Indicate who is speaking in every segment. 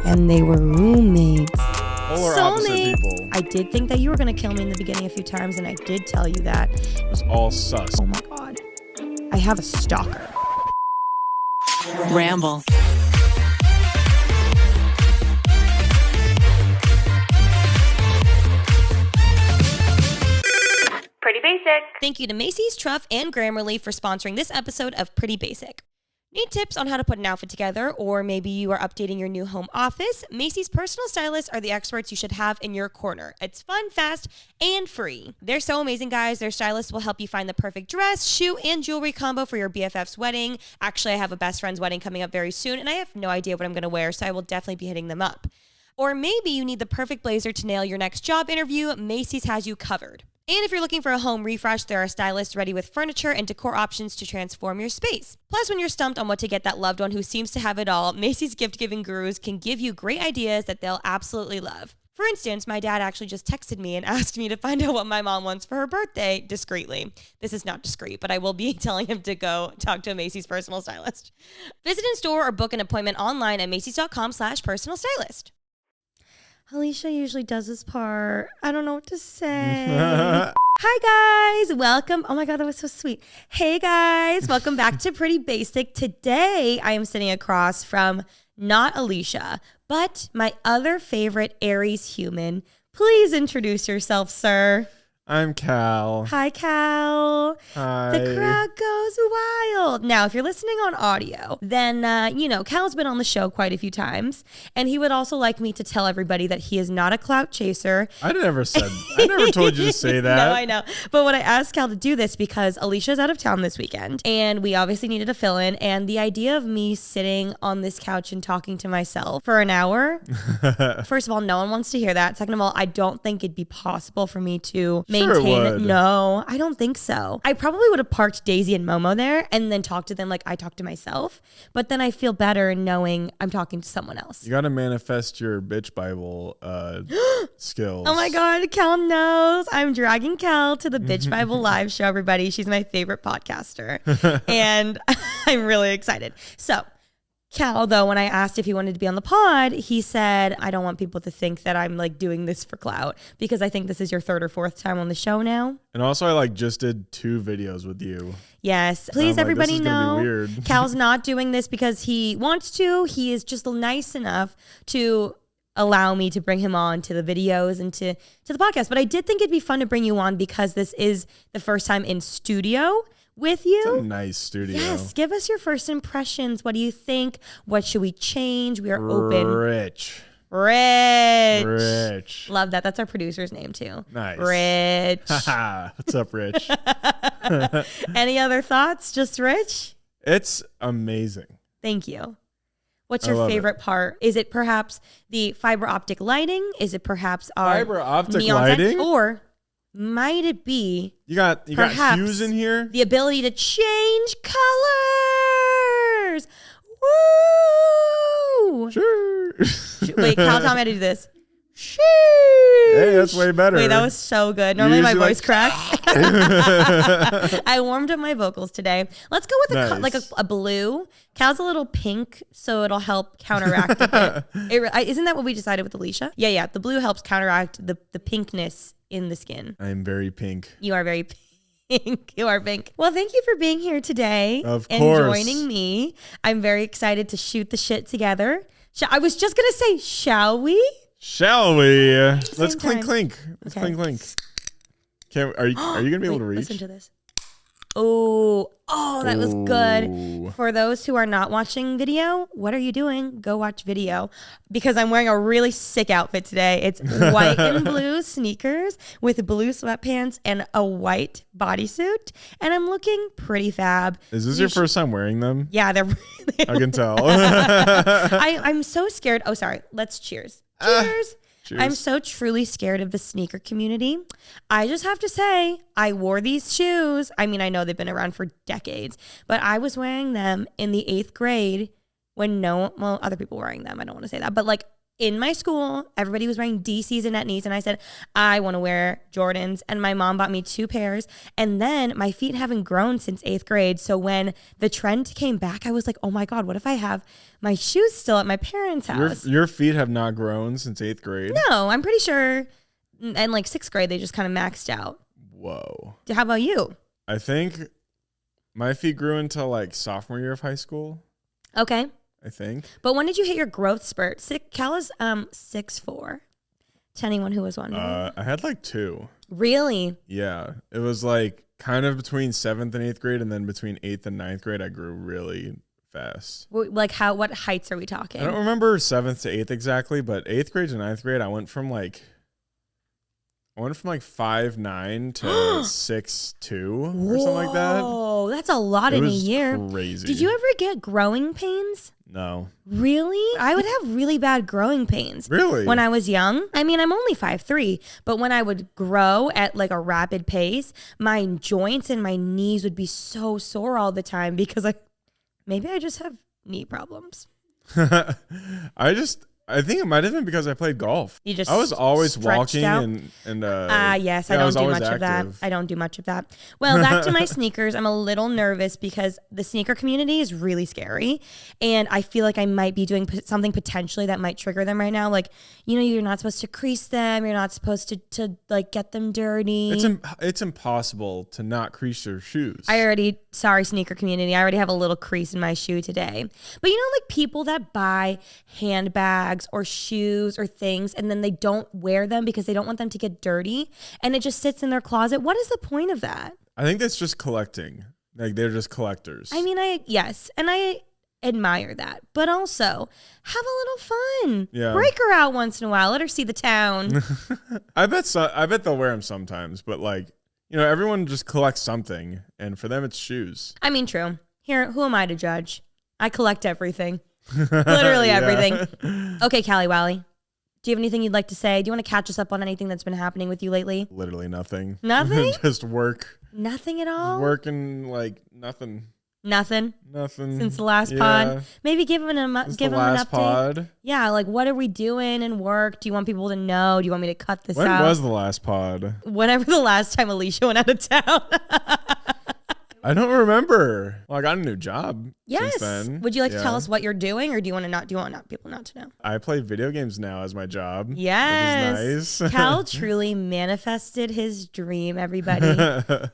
Speaker 1: and they were roommates.
Speaker 2: Polar opposite people.
Speaker 1: I did think that you were going to kill me in the beginning a few times, and I did tell you that.
Speaker 2: It was all sus.
Speaker 1: Oh my God. I have a stalker.
Speaker 3: Ramble.
Speaker 1: Pretty Basic. Thank you to Macy's, Truff, and Grammarly for sponsoring this episode of Pretty Basic. Need tips on how to put an outfit together, or maybe you are updating your new home office? Macy's personal stylists are the experts you should have in your corner. It's fun, fast, and free. They're so amazing, guys. Their stylists will help you find the perfect dress, shoe, and jewelry combo for your BFF's wedding. Actually, I have a best friend's wedding coming up very soon, and I have no idea what I'm going to wear, so I will definitely be hitting them up. Or maybe you need the perfect blazer to nail your next job interview. Macy's has you covered. And if you're looking for a home refresh, there are stylists ready with furniture and decor options to transform your space. Plus, when you're stumped on what to get that loved one who seems to have it all, Macy's gift-giving gurus can give you great ideas that they'll absolutely love. For instance, my dad actually just texted me and asked me to find out what my mom wants for her birthday discreetly. This is not discreet, but I will be telling him to go talk to a Macy's personal stylist. Visit in store or book an appointment online at macys.com/personal stylist. Alisha usually does this part. I don't know what to say. Hi, guys. Welcome. Oh, my God, that was so sweet. Hey, guys. Welcome back to Pretty Basic. Today, I am sitting across from not Alisha, but my other favorite Aries human. Please introduce yourself, sir.
Speaker 2: I'm Cal.
Speaker 1: Hi, Cal.
Speaker 2: Hi.
Speaker 1: The crowd goes wild. Now, if you're listening on audio, then, Cal's been on the show quite a few times. And he would also like me to tell everybody that he is not a clout chaser.
Speaker 2: I never told you to say that.
Speaker 1: No, I know. But when I asked Cal to do this, because Alicia's out of town this weekend, and we obviously needed a fill-in, and the idea of me sitting on this couch and talking to myself for an hour, first of all, no one wants to hear that. Second of all, I don't think it'd be possible for me to maintain it. No, I don't think so. I probably would have parked Daisy and Momo there and then talked to them like I talk to myself. But then I feel better knowing I'm talking to someone else.
Speaker 2: You got to manifest your bitch Bible skills.
Speaker 1: Oh my God, Cal knows. I'm dragging Cal to the Bitch Bible live show, everybody. She's my favorite podcaster. And I'm really excited. So Cal, though, when I asked if he wanted to be on the pod, he said, I don't want people to think that I'm like doing this for clout, because I think this is your third or fourth time on the show now.
Speaker 2: And also, I just did 2 videos with you.
Speaker 1: Yes. Please, everybody
Speaker 2: this is
Speaker 1: know
Speaker 2: gonna be weird.
Speaker 1: Cal's not doing this because he wants to. He is just nice enough to allow me to bring him on to the videos and to the podcast. But I did think it'd be fun to bring you on because this is the first time in studio with you.
Speaker 2: It's a nice studio.
Speaker 1: Yes. Give us your first impressions. What do you think? What should we change? We are open.
Speaker 2: Rich.
Speaker 1: Love that. That's our producer's name too.
Speaker 2: Nice.
Speaker 1: Rich.
Speaker 2: What's up, Rich?
Speaker 1: Any other thoughts? Just Rich?
Speaker 2: It's amazing.
Speaker 1: Thank you. What's your favorite part? Is it perhaps the fiber optic lighting? Is it perhaps our
Speaker 2: fiber optic
Speaker 1: neon
Speaker 2: lighting?
Speaker 1: Or might it be
Speaker 2: you got hues in here?
Speaker 1: The ability to change colors. Woo!
Speaker 2: Sure.
Speaker 1: Wait, Cal, tell me how to do this. Sheesh.
Speaker 2: Hey, that's way better.
Speaker 1: Wait, that was so good. Normally my voice cracks. I warmed up my vocals today. Let's go with a blue. Cal's a little pink, so it'll help counteract a bit. Isn't that what we decided with Alisha? Yeah. The blue helps counteract the pinkness in the skin.
Speaker 2: I'm very pink.
Speaker 1: You are very pink. You are pink. Well, thank you for being here today.
Speaker 2: Of
Speaker 1: and
Speaker 2: course.
Speaker 1: Joining me. I'm very excited to shoot the shit together. I was just going to say, shall we?
Speaker 2: Shall we? Let's
Speaker 1: time.
Speaker 2: clink. Let's clink. Are you going to be able to reach?
Speaker 1: Listen to this. Oh, that was good. For those who are not watching video, what are you doing? Go watch video, because I'm wearing a really sick outfit today. It's white and blue sneakers with blue sweatpants and a white bodysuit, and I'm looking pretty fab.
Speaker 2: Is this your first time wearing them?
Speaker 1: Yeah, they're
Speaker 2: I can tell.
Speaker 1: I'm so scared. Oh, sorry. Let's cheers. Cheers. I'm so truly scared of the sneaker community. I just have to say, I wore these shoes. I mean, I know they've been around for decades, but I was wearing them in the 8th grade when other people were wearing them. I don't want to say that, but like in my school, everybody was wearing DCs and etnies. And I said, I want to wear Jordans. And my mom bought me 2 pairs. And then my feet haven't grown since 8th grade. So when the trend came back, I was like, oh my God, what if I have my shoes still at my parents' house?
Speaker 2: Your feet have not grown since 8th grade?
Speaker 1: No, I'm pretty sure. And like 6th grade, they just kind of maxed out.
Speaker 2: Whoa.
Speaker 1: How about you?
Speaker 2: I think my feet grew until like sophomore year of high school.
Speaker 1: Okay.
Speaker 2: I think.
Speaker 1: But when did you hit your growth spurt? Cal is 6'4". To anyone who was wondering.
Speaker 2: I had like 2.
Speaker 1: Really?
Speaker 2: Yeah. It was like kind of between 7th and 8th grade, and then between 8th and 9th grade, I grew really fast.
Speaker 1: Like what heights are we talking?
Speaker 2: I don't remember 7th to 8th exactly, but 8th grade to 9th grade, I went from like 5'9" to 6'2" or something like that.
Speaker 1: Oh, that's a lot in a year.
Speaker 2: Crazy.
Speaker 1: Did you ever get growing pains?
Speaker 2: No.
Speaker 1: Really? I would have really bad growing pains.
Speaker 2: Really?
Speaker 1: When I was young. I mean, I'm only 5'3", but when I would grow at like a rapid pace, my joints and my knees would be so sore all the time because maybe I just have knee problems.
Speaker 2: I think it might have been because I played golf.
Speaker 1: I
Speaker 2: was always walking
Speaker 1: out.
Speaker 2: Yes,
Speaker 1: I don't do much of that. I don't do much of that. Well, back to my sneakers. I'm a little nervous because the sneaker community is really scary, and I feel like I might be doing something potentially that might trigger them right now. Like, you're not supposed to crease them. You're not supposed to like get them dirty.
Speaker 2: It's impossible to not crease your shoes.
Speaker 1: Sorry, sneaker community. I already have a little crease in my shoe today. But like people that buy handbags or shoes or things and then they don't wear them because they don't want them to get dirty and it just sits in their closet. What is the point of that?
Speaker 2: I think that's just collecting. Like, they're just collectors.
Speaker 1: I mean, and I admire that, but also have a little fun.
Speaker 2: Yeah.
Speaker 1: Break her out once in a while. Let her see the town.
Speaker 2: I bet they'll wear them sometimes, but like, everyone just collects something, and for them it's shoes.
Speaker 1: I mean, true. Here, who am I to judge? I collect everything. Literally everything. Okay, Callie Wally. Do you have anything you'd like to say? Do you want to catch us up on anything that's been happening with you lately?
Speaker 2: Literally nothing.
Speaker 1: Nothing?
Speaker 2: Just work.
Speaker 1: Nothing at all?
Speaker 2: Just working like nothing.
Speaker 1: Nothing?
Speaker 2: Nothing.
Speaker 1: Since the last pod? Maybe give them an update.
Speaker 2: Pod?
Speaker 1: Yeah, like what are we doing in work? Do you want people to know? Do you want me to cut this out?
Speaker 2: When was the last pod?
Speaker 1: Whenever the last time Alisha went out of town.
Speaker 2: I don't remember. Well, I got a new job.
Speaker 1: Yes.
Speaker 2: Since then.
Speaker 1: Would you like to tell us what you're doing, or do you want people not to know?
Speaker 2: I play video games now as my job.
Speaker 1: Yes.
Speaker 2: Which is nice.
Speaker 1: Cal truly manifested his dream, everybody.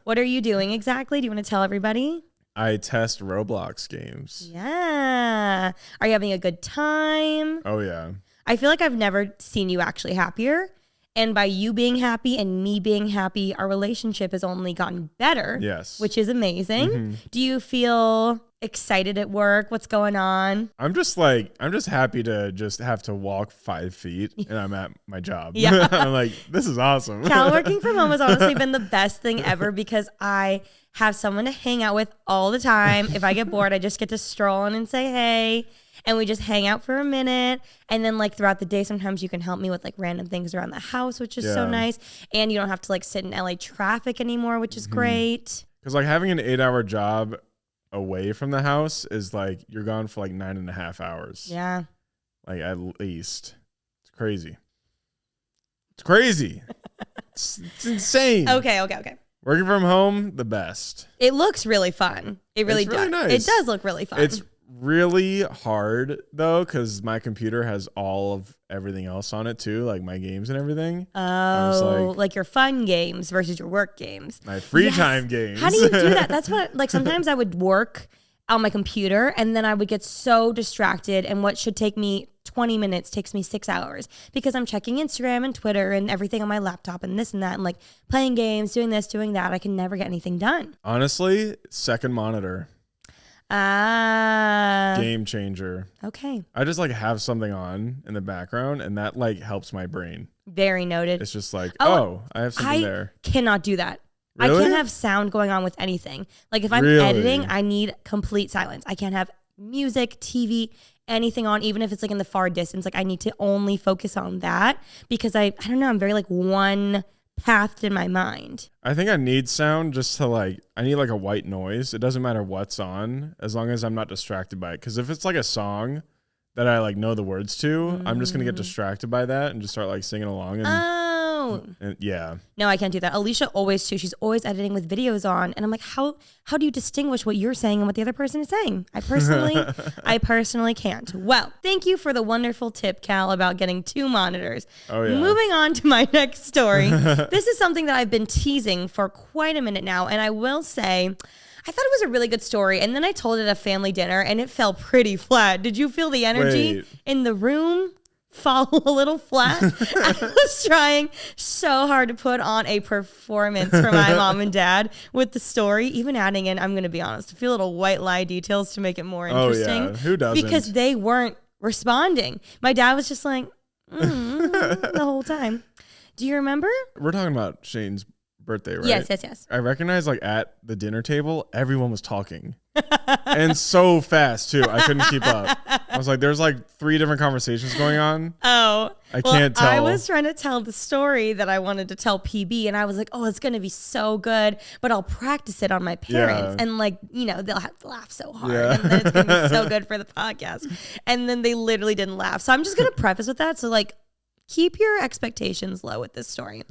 Speaker 1: What are you doing exactly? Do you want to tell everybody?
Speaker 2: I test Roblox games.
Speaker 1: Yeah. Are you having a good time?
Speaker 2: Oh, yeah.
Speaker 1: I feel like I've never seen you actually happier. And by you being happy and me being happy, our relationship has only gotten better.
Speaker 2: Yes.
Speaker 1: Which is amazing. Mm-hmm. Do you feel excited at work? What's going on?
Speaker 2: I'm just happy to just have to walk 5 feet and I'm at my job.
Speaker 1: Yeah.
Speaker 2: I'm like, this is awesome.
Speaker 1: Cal working from home has honestly been the best thing ever because I have someone to hang out with all the time. If I get bored, I just get to stroll in and say, hey. And we just hang out for a minute. And then like throughout the day, sometimes you can help me with like random things around the house, which is so nice. And you don't have to like sit in LA traffic anymore, which is great.
Speaker 2: Because like having an 8-hour job away from the house is like you're gone for like 9.5 hours.
Speaker 1: Yeah.
Speaker 2: Like at least. It's crazy. It's crazy. It's insane.
Speaker 1: Okay.
Speaker 2: Working from home, the best.
Speaker 1: It looks really fun. It really does.
Speaker 2: Really nice.
Speaker 1: It does look really fun.
Speaker 2: It's really hard though because my computer has all of everything else on it too, like my games and everything.
Speaker 1: Oh, like your fun games versus your work games.
Speaker 2: My free time games.
Speaker 1: How do you do that? That's what, like, sometimes I would work on my computer and then I would get so distracted, and what should take me 20 minutes takes me 6 hours because I'm checking Instagram and Twitter and everything on my laptop and this and that and like playing games, doing this, doing that. I can never get anything done.
Speaker 2: Honestly, second monitor. Game changer.
Speaker 1: Okay.
Speaker 2: I just like have something on in the background and that like helps my brain.
Speaker 1: Very noted.
Speaker 2: It's just like, I have something there.
Speaker 1: I cannot do that.
Speaker 2: Really?
Speaker 1: I can't have sound going on with anything. Like if I'm editing, I need complete silence. I can't have music, TV, anything on, even if it's like in the far distance. Like I need to only focus on that because I don't know, I'm very like one pathed in my mind.
Speaker 2: I think I need sound just to like, I need like a white noise. It doesn't matter what's on as long as I'm not distracted by it. Because if it's like a song that I like know the words to, I'm just gonna get distracted by that and just start like singing along. And yeah.
Speaker 1: No, I can't do that. Alisha always too. She's always editing with videos on, and I'm like, how do you distinguish what you're saying and what the other person is saying? I personally can't. Well, thank you for the wonderful tip, Cal, about getting 2 monitors.
Speaker 2: Oh yeah.
Speaker 1: Moving on to my next story. This is something that I've been teasing for quite a minute now, and I will say, I thought it was a really good story, and then I told it at a family dinner, and it fell pretty flat. Did you feel the energy in the room fall a little flat? I was trying so hard to put on a performance for my mom and dad with the story, even adding in, I'm going to be honest, a few little white lie details to make it more interesting.
Speaker 2: Oh, yeah. Who doesn't?
Speaker 1: Because they weren't responding. My dad was just like, the whole time. Do you remember?
Speaker 2: We're talking about Shane's birthday, right?
Speaker 1: Yes.
Speaker 2: I recognize like at the dinner table, everyone was talking. And so fast too. I couldn't keep up. I was like, there's like 3 different conversations going on.
Speaker 1: Oh,
Speaker 2: I can't tell.
Speaker 1: I was trying to tell the story that I wanted to tell PB, and I was like, oh, it's going to be so good, but I'll practice it on my parents.
Speaker 2: Yeah.
Speaker 1: And like, they'll have to laugh so hard. And then it's going to be so good for the podcast. And then they literally didn't laugh. So I'm just going to preface with that. So like, keep your expectations low with this story.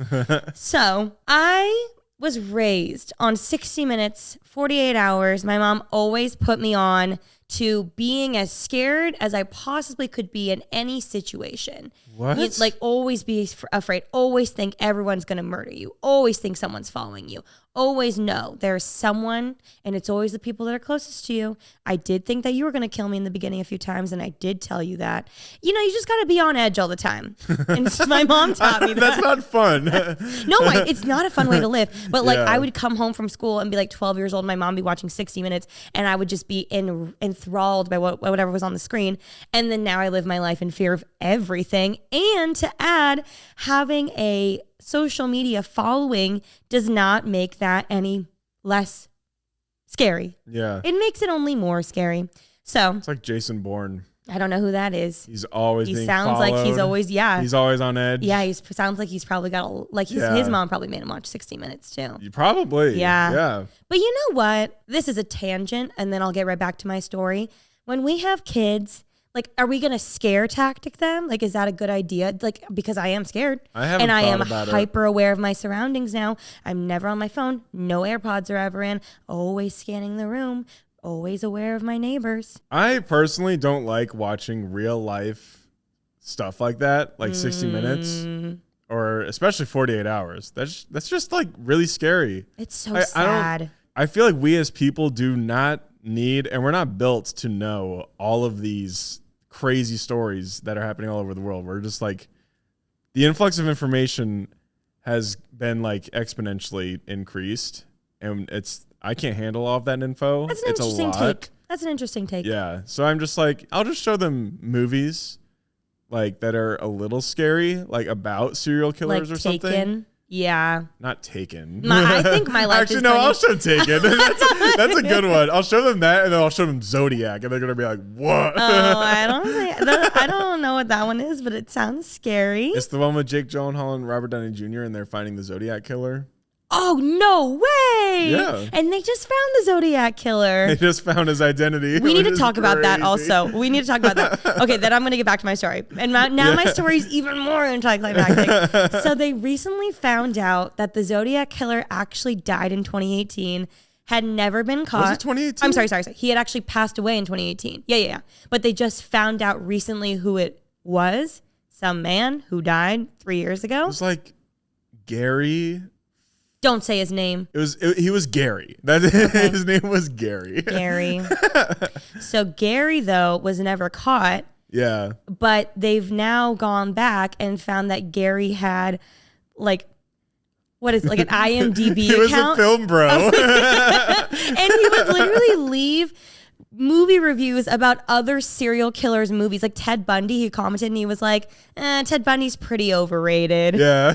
Speaker 1: So I was raised on 60 Minutes, 48 Hours. My mom always put me on to being as scared as I possibly could be in any situation.
Speaker 2: What?
Speaker 1: Like always be afraid. Always think everyone's going to murder you. Always think someone's following you. Always know there's someone, and it's always the people that are closest to you. I did think that you were going to kill me in the beginning a few times, and I did tell you that. You just got to be on edge all the time. And my mom taught me that.
Speaker 2: That's not fun.
Speaker 1: No, it's not a fun way to live. But like I would come home from school and be like 12 years old. My mom would be watching 60 Minutes, and I would just be enthralled by whatever was on the screen. And then now I live my life in fear of everything. And to add, having a social media following does not make that any less scary.
Speaker 2: Yeah.
Speaker 1: It makes it only more scary. So
Speaker 2: it's like Jason Bourne.
Speaker 1: I don't know who that is.
Speaker 2: He's always being
Speaker 1: sounds
Speaker 2: followed.
Speaker 1: like he's always
Speaker 2: He's always on edge.
Speaker 1: Yeah, sounds like he's probably got his mom probably made him watch 60 Minutes too.
Speaker 2: Probably.
Speaker 1: Yeah. But you know what? This is a tangent, and then I'll get right back to my story. When we have kids, like, are we going to scare tactic them? Like, is that a good idea? Like, because I am scared.
Speaker 2: I haven't thought about it.
Speaker 1: And I am hyper aware of my surroundings now. I'm never on my phone. No AirPods are ever in. Always scanning the room. Always aware of my neighbors.
Speaker 2: I personally don't like watching real life stuff like that, like 60 Minutes or especially 48 Hours. That's just like really scary.
Speaker 1: It's so sad.
Speaker 2: I feel like we as people do not need, and we're not built to know all of these crazy stories that are happening all over the world. We're just like, the influx of information has been like exponentially increased, and I can't handle all of that info.
Speaker 1: That's an interesting take. That's an interesting take.
Speaker 2: Yeah. So I'm just like, I'll just show them movies like that are a little scary, like about serial killers
Speaker 1: like
Speaker 2: or something.
Speaker 1: Taken. Yeah.
Speaker 2: Not Taken.
Speaker 1: I think my life
Speaker 2: Actually, no, I'll show Taken. That's a good one. I'll show them that, and then I'll show them Zodiac, and they're going to be like, what?
Speaker 1: Oh, I don't know what that one is, but it sounds scary.
Speaker 2: It's the one with Jake Gyllenhaal and Robert Downey Jr., and they're finding the Zodiac killer.
Speaker 1: Oh, no way.
Speaker 2: Yeah.
Speaker 1: And they just found the Zodiac killer.
Speaker 2: They just found his identity.
Speaker 1: We need to talk about that also. We need to talk about that. Okay, then I'm going to get back to my story. And now my story is even more anticlimactic. So they recently found out that the Zodiac killer actually died in 2018, had never been caught.
Speaker 2: Was it 2018?
Speaker 1: I'm sorry. He had actually passed away in 2018. Yeah. But they just found out recently who it was. Some man who died 3 years ago.
Speaker 2: It was like Gary.
Speaker 1: Don't say his name.
Speaker 2: He was Gary. His name was Gary.
Speaker 1: Gary. So Gary, though, was never caught.
Speaker 2: Yeah.
Speaker 1: But they've now gone back and found that Gary had like an IMDb
Speaker 2: he was
Speaker 1: account.
Speaker 2: a film bro.
Speaker 1: And he would literally leave movie reviews about other serial killers movies. Like Ted Bundy, he commented and he was like, Ted Bundy's pretty overrated.
Speaker 2: Yeah.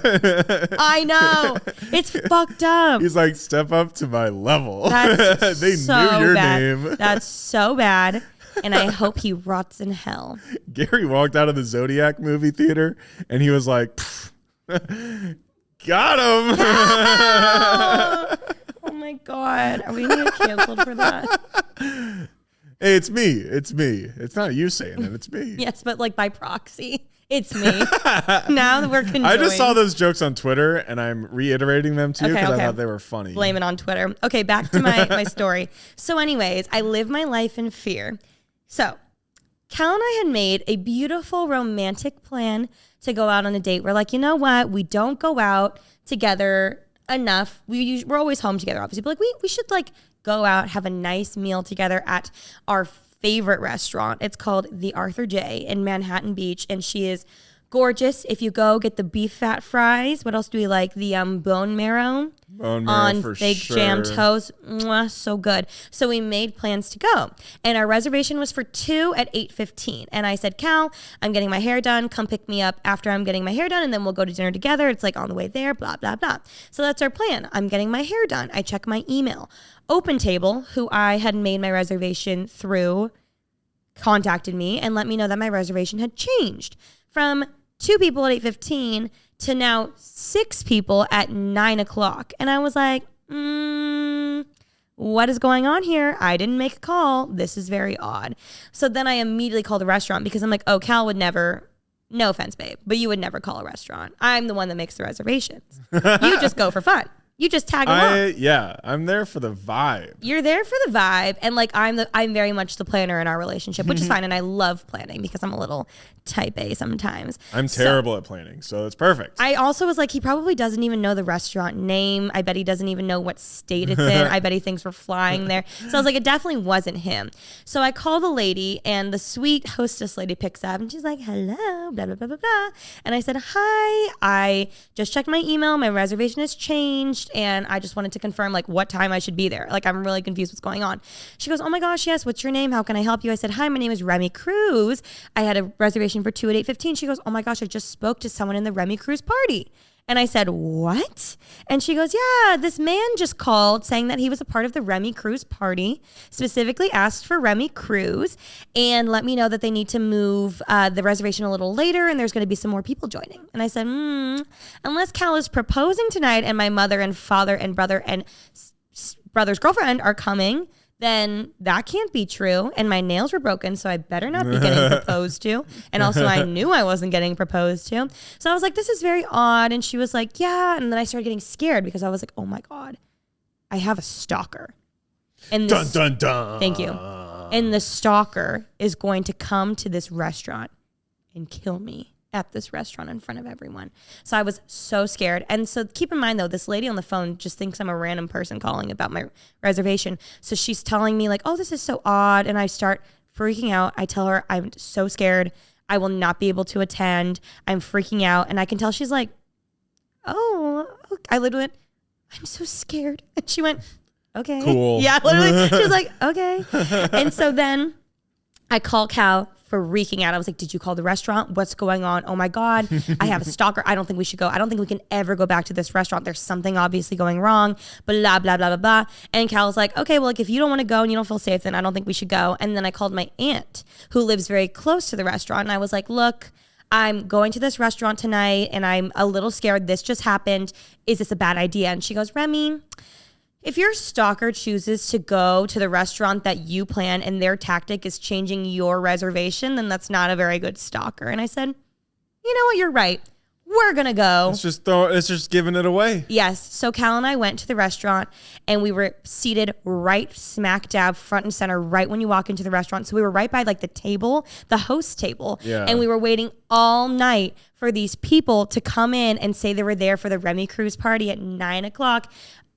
Speaker 1: I know. It's fucked up.
Speaker 2: He's like, step up to my level.
Speaker 1: That's
Speaker 2: they
Speaker 1: so
Speaker 2: knew your
Speaker 1: bad.
Speaker 2: name.
Speaker 1: That's so bad. And I hope he rots in hell.
Speaker 2: Gary walked out of the Zodiac movie theater and he was like, got him.
Speaker 1: Oh my God. Are we going to get canceled for that?
Speaker 2: Hey, it's me. It's me. It's not you saying it. It's me.
Speaker 1: Yes, but like by proxy, it's me. Now that we're conjoined.
Speaker 2: I just saw those jokes on Twitter, and I'm reiterating them to you because I thought they were funny.
Speaker 1: Blame it on Twitter. Okay, back to my story. So anyways, I live my life in fear. So Cal and I had made a beautiful romantic plan to go out on a date. We're like, you know what? We don't go out together enough. We're always home together, obviously. But like we should like go out, have a nice meal together at our favorite restaurant. It's called the Arthur J in Manhattan Beach, and she is gorgeous. If you go, get the beef fat fries. What else do we like? The bone marrow on
Speaker 2: for
Speaker 1: fake
Speaker 2: sure.
Speaker 1: jam toast. Mwah, so good. So we made plans to go, and our reservation was for 2 at 8:15. And I said, Cal, I'm getting my hair done. Come pick me up after I'm getting my hair done, and then we'll go to dinner together. It's like on the way there, blah, blah, blah. So that's our plan. I'm getting my hair done. I check my email. Open Table, who I had made my reservation through, contacted me and let me know that my reservation had changed from 2 people at 8:15 to now 6 people at 9 o'clock. And I was like, what is going on here? I didn't make a call. This is very odd. So then I immediately called the restaurant because I'm like, oh, Cal would never, no offense, babe, but you would never call a restaurant. I'm the one that makes the reservations. You just go for fun. You just tag along.
Speaker 2: I'm there for the vibe.
Speaker 1: You're there for the vibe, and like I'm very much the planner in our relationship, which is fine, and I love planning because I'm a little type A sometimes.
Speaker 2: I'm terrible at planning, so it's perfect.
Speaker 1: I also was like, he probably doesn't even know the restaurant name. I bet he doesn't even know what state it's in. I bet he thinks we're flying there. So I was like, it definitely wasn't him. So I call the lady, and the sweet hostess lady picks up, and she's like, hello, blah, blah, blah, blah, blah. And I said, hi, I just checked my email. My reservation has changed, and I just wanted to confirm like what time I should be there. Like, I'm really confused what's going on. She goes, oh my gosh, yes, what's your name? How can I help you? I said, hi, my name is Remi Cruz. I had a reservation for 2 at 8:15. She goes, oh my gosh, I just spoke to someone in the Remi Cruz party. And I said, what? And she goes, yeah, this man just called saying that he was a part of the Remi Cruz party, specifically asked for Remi Cruz, and let me know that they need to move the reservation a little later, and there's going to be some more people joining. And I said, unless Cal is proposing tonight and my mother and father and brother and brother's girlfriend are coming, then that can't be true. And my nails were broken, so I better not be getting proposed to. And also I knew I wasn't getting proposed to. So I was like, this is very odd. And she was like, yeah. And then I started getting scared because I was like, oh my God, I have a stalker. And this,
Speaker 2: dun, dun, dun.
Speaker 1: Thank you. And the stalker is going to come to this restaurant and kill me at this restaurant in front of everyone. So I was so scared. And so keep in mind though, this lady on the phone just thinks I'm a random person calling about my reservation. So she's telling me like, oh, this is so odd. And I start freaking out. I tell her I'm so scared. I will not be able to attend. I'm freaking out. And I can tell she's like, oh, I literally went, I'm so scared. And she went, okay.
Speaker 2: Cool.
Speaker 1: Yeah, literally. She was like, okay. And so then I call Cal, freaking out. I was like, did you call the restaurant? What's going on? Oh my God, I have a stalker. I don't think we should go. I don't think we can ever go back to this restaurant. There's something obviously going wrong, blah, blah, blah, blah, blah. And Cal was like, okay, well, like if you don't want to go and you don't feel safe, then I don't think we should go. And then I called my aunt who lives very close to the restaurant. And I was like, look, I'm going to this restaurant tonight and I'm a little scared. This just happened. Is this a bad idea? And she goes, Remi, if your stalker chooses to go to the restaurant that you plan and their tactic is changing your reservation, then that's not a very good stalker. And I said, you know what? You're right. We're going to go.
Speaker 2: It's just giving it away.
Speaker 1: Yes. So Cal and I went to the restaurant and we were seated right smack dab front and center right when you walk into the restaurant. So we were right by like the table, the host table.
Speaker 2: Yeah.
Speaker 1: And we were waiting all night for these people to come in and say they were there for the Remi Cruz party at 9 o'clock.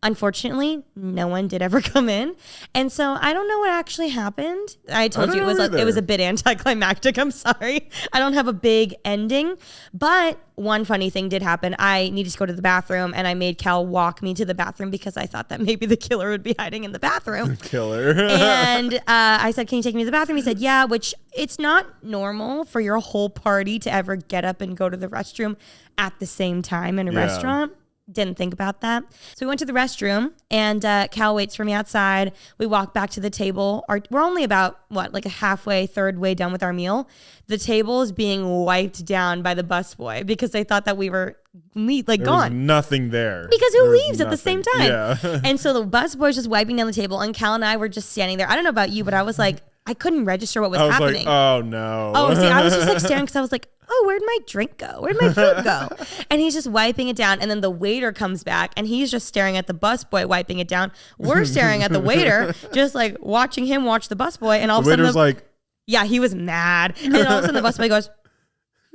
Speaker 1: Unfortunately, no one did ever come in. And so I don't know what actually happened. I told you it was a bit anticlimactic. I'm sorry. I don't have a big ending. But one funny thing did happen. I needed to go to the bathroom and I made Cal walk me to the bathroom because I thought that maybe the killer would be hiding in the bathroom.
Speaker 2: Killer.
Speaker 1: And I said, can you take me to the bathroom? He said, yeah, which it's not normal for your whole party to ever get up and go to the restroom at the same time in a restaurant. Didn't think about that. So we went to the restroom and Cal waits for me outside. We walk back to the table. We're only about, like a halfway, third way done with our meal. The table is being wiped down by the busboy because they thought that we were gone.
Speaker 2: There was nothing there.
Speaker 1: Because who leaves at the same time?
Speaker 2: Yeah.
Speaker 1: And so the busboy's just wiping down the table and Cal and I were just standing there. I don't know about you, but I was like, I couldn't register what was
Speaker 2: I was
Speaker 1: happening.
Speaker 2: like, oh no.
Speaker 1: Oh, see, I was just like staring because I was like, oh, where'd my drink go? Where'd my food go? And he's just wiping it down. And then the waiter comes back and he's just staring at the busboy wiping it down. We're staring at the waiter, just like watching him watch the busboy. And all of a sudden,
Speaker 2: waiter's like,
Speaker 1: yeah, he was mad. And then all of a sudden the busboy goes,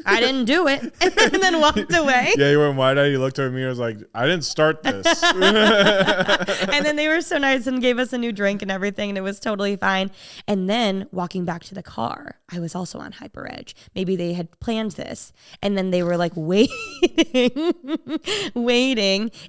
Speaker 1: I didn't do it. And then walked away.
Speaker 2: Yeah, he went wide-eyed. He looked at me and was like, I didn't start this.
Speaker 1: And then they were so nice and gave us a new drink and everything. And it was totally fine. And then walking back to the car, I was also on hyper edge. Maybe they had planned this. And then they were like waiting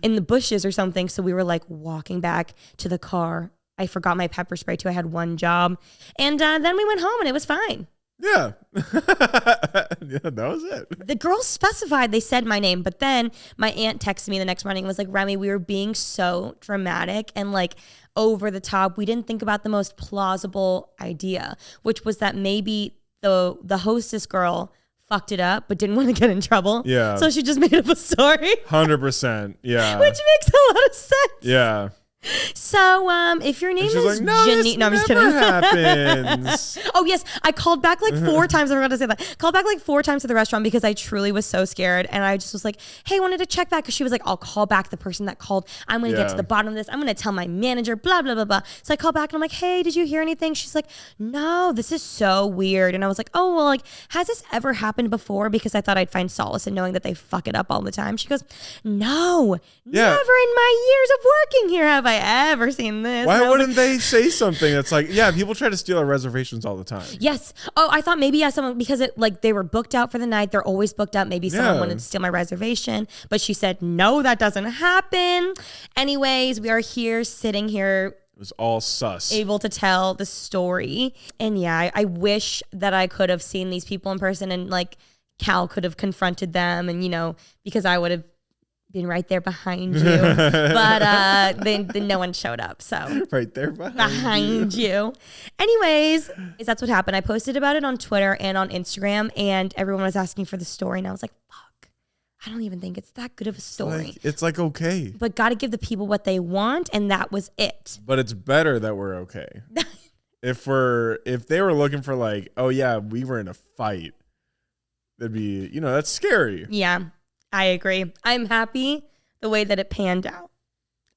Speaker 1: in the bushes or something. So we were like walking back to the car. I forgot my pepper spray too. I had one job. And then we went home and it was fine.
Speaker 2: Yeah. Yeah, that was it.
Speaker 1: The girls specified, they said my name, but then my aunt texted me the next morning and was like, Remi, we were being so dramatic and like over the top. We didn't think about the most plausible idea, which was that maybe the hostess girl fucked it up but didn't want to get in trouble.
Speaker 2: Yeah.
Speaker 1: So she just made up a story.
Speaker 2: 100%. Yeah.
Speaker 1: Which makes a lot of sense.
Speaker 2: Yeah.
Speaker 1: So, if your name is
Speaker 2: like, no,
Speaker 1: Janine, no, I'm just kidding.
Speaker 2: Happens.
Speaker 1: Oh yes, I called back like 4 times. I forgot to say that. Called back like 4 times to the restaurant because I truly was so scared, and I just was like, "Hey, I wanted to check back." Because she was like, "I'll call back the person that called. I'm gonna get to the bottom of this. I'm gonna tell my manager." Blah blah blah blah. So I called back and I'm like, "Hey, did you hear anything?" She's like, "No, this is so weird." And I was like, "Oh well, like has this ever happened before?" Because I thought I'd find solace in knowing that they fuck it up all the time. She goes, "No, never in my years of working here have I ever seen this."
Speaker 2: Why wouldn't they say something that's like, yeah, people try to steal our reservations all the time.
Speaker 1: Yes. Oh, I thought maybe someone, because it like they were booked out for the night. They're always booked out. Maybe someone wanted to steal my reservation, but she said, no, that doesn't happen. Anyways, we are here sitting here.
Speaker 2: It was all sus.
Speaker 1: Able to tell the story. And yeah, I wish that I could have seen these people in person and like Cal could have confronted them and, you know, because I would have been right there behind you, but then no one showed up. So
Speaker 2: right there behind
Speaker 1: you. Anyways, that's what happened. I posted about it on Twitter and on Instagram, and everyone was asking for the story, and I was like, "Fuck, I don't even think it's that good of a story."
Speaker 2: It's like okay,
Speaker 1: but got to give the people what they want, and that was it.
Speaker 2: But it's better that we're okay. If they were looking for like, oh yeah, we were in a fight, that'd be, you know, that's scary.
Speaker 1: Yeah. I agree. I'm happy the way that it panned out.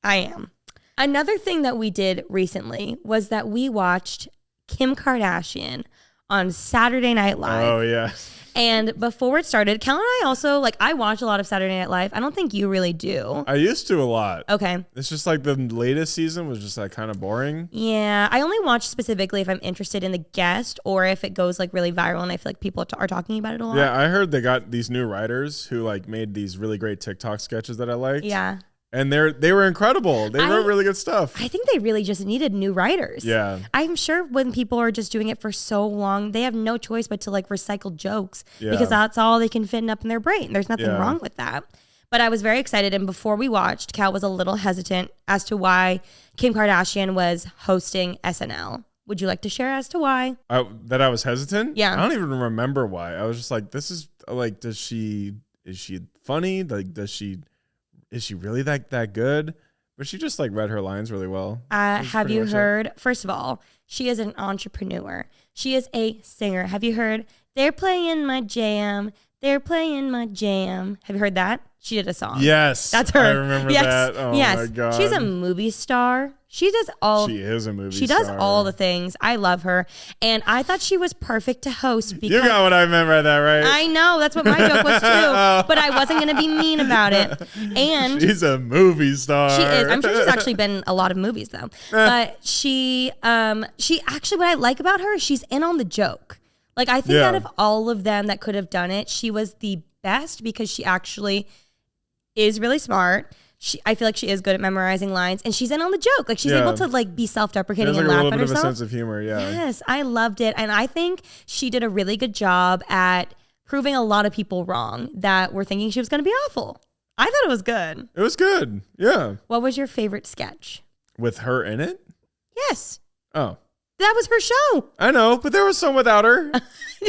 Speaker 1: I am. Another thing that we did recently was that we watched Kim Kardashian on Saturday Night Live.
Speaker 2: Oh, yeah.
Speaker 1: And before it started, Kel and I also, like, I watch a lot of Saturday Night Live. I don't think you really do.
Speaker 2: I used to a lot.
Speaker 1: Okay.
Speaker 2: It's just like the latest season was just like kind of boring.
Speaker 1: Yeah. I only watch specifically if I'm interested in the guest or if it goes like really viral and I feel like people are talking about it a lot.
Speaker 2: Yeah. I heard they got these new writers who like made these really great TikTok sketches that I liked.
Speaker 1: Yeah.
Speaker 2: And they were incredible. They wrote really good stuff.
Speaker 1: I think they really just needed new writers.
Speaker 2: Yeah.
Speaker 1: I'm sure when people are just doing it for so long, they have no choice but to like recycle jokes because that's all they can fit up in their brain. There's nothing wrong with that. But I was very excited. And before we watched, Cal was a little hesitant as to why Kim Kardashian was hosting SNL. Would you like to share as to why?
Speaker 2: That I was hesitant?
Speaker 1: Yeah.
Speaker 2: I don't even remember why. I was just like, this is like, is she funny? Like, is she really that good? But she just like read her lines really well.
Speaker 1: Have you heard? First of all, she is an entrepreneur. She is a singer. Have you heard? They're playing my jam. They're playing my jam. Have you heard that? She did a song.
Speaker 2: Yes.
Speaker 1: That's her.
Speaker 2: I remember that. Oh my God.
Speaker 1: She's a movie star. She is a movie star. She does all the things. I love her. And I thought she was perfect to host because
Speaker 2: you got what I meant by that, right?
Speaker 1: I know. That's what my joke was too. But I wasn't going to be mean about it. And
Speaker 2: she's a movie star.
Speaker 1: She is. I'm sure she's actually been in a lot of movies though. But she actually, what I like about her is she's in on the joke. Like I think out of all of them that could have done it, she was the best because she actually is really smart. I feel like she is good at memorizing lines, and she's in on the joke. Like she's able to like be self-deprecating and laugh at herself.
Speaker 2: A little bit of a sense of humor, yeah.
Speaker 1: Yes, I loved it, and I think she did a really good job at proving a lot of people wrong that were thinking she was going to be awful. I thought it was good.
Speaker 2: It was good, yeah.
Speaker 1: What was your favorite sketch?
Speaker 2: With her in it?
Speaker 1: Yes.
Speaker 2: Oh.
Speaker 1: That was her show.
Speaker 2: I know, but there was some without her.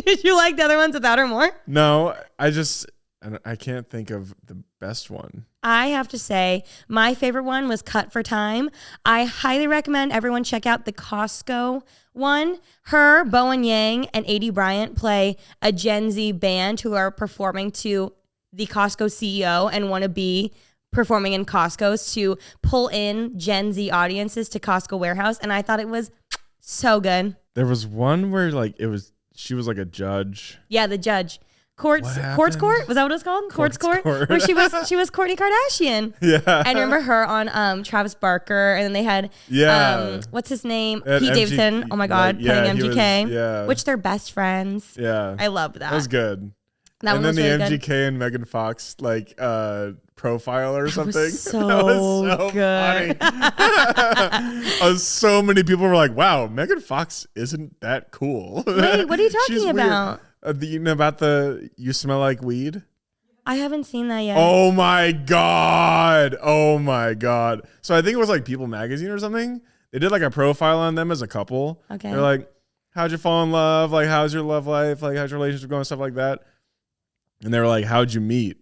Speaker 1: Did you like the other ones without her more?
Speaker 2: No, And I can't think of the best one.
Speaker 1: I have to say, my favorite one was Cut for Time. I highly recommend everyone check out the Costco one. Her, Bowen Yang, and A.D. Bryant play a Gen Z band who are performing to the Costco CEO and want to be performing in Costco's to pull in Gen Z audiences to Costco warehouse. And I thought it was so good.
Speaker 2: There was one where like she was like a judge.
Speaker 1: Yeah, the judge. Court? Was that what it was called? Court. Where she was Kourtney Kardashian.
Speaker 2: Yeah.
Speaker 1: I remember her on Travis Barker, and then they had what's his name? Pete Davidson. Oh my God, playing MGK. Which they're best friends.
Speaker 2: Yeah.
Speaker 1: I loved that.
Speaker 2: That was good.
Speaker 1: That
Speaker 2: and then the
Speaker 1: really
Speaker 2: MGK good. And Megan Fox like profile or something.
Speaker 1: Was that was so good.
Speaker 2: Funny. So many people were like, "Wow, Megan Fox isn't that cool."
Speaker 1: Wait, what are you talking about?
Speaker 2: You know about the "You Smell Like Weed"?
Speaker 1: I haven't seen that yet.
Speaker 2: Oh my god! So I think it was like People Magazine or something. They did like a profile on them as a couple.
Speaker 1: Okay.
Speaker 2: They're like, "How'd you fall in love? Like, how's your love life? Like, how's your relationship going? Stuff like that." And they were like, "How'd you meet?"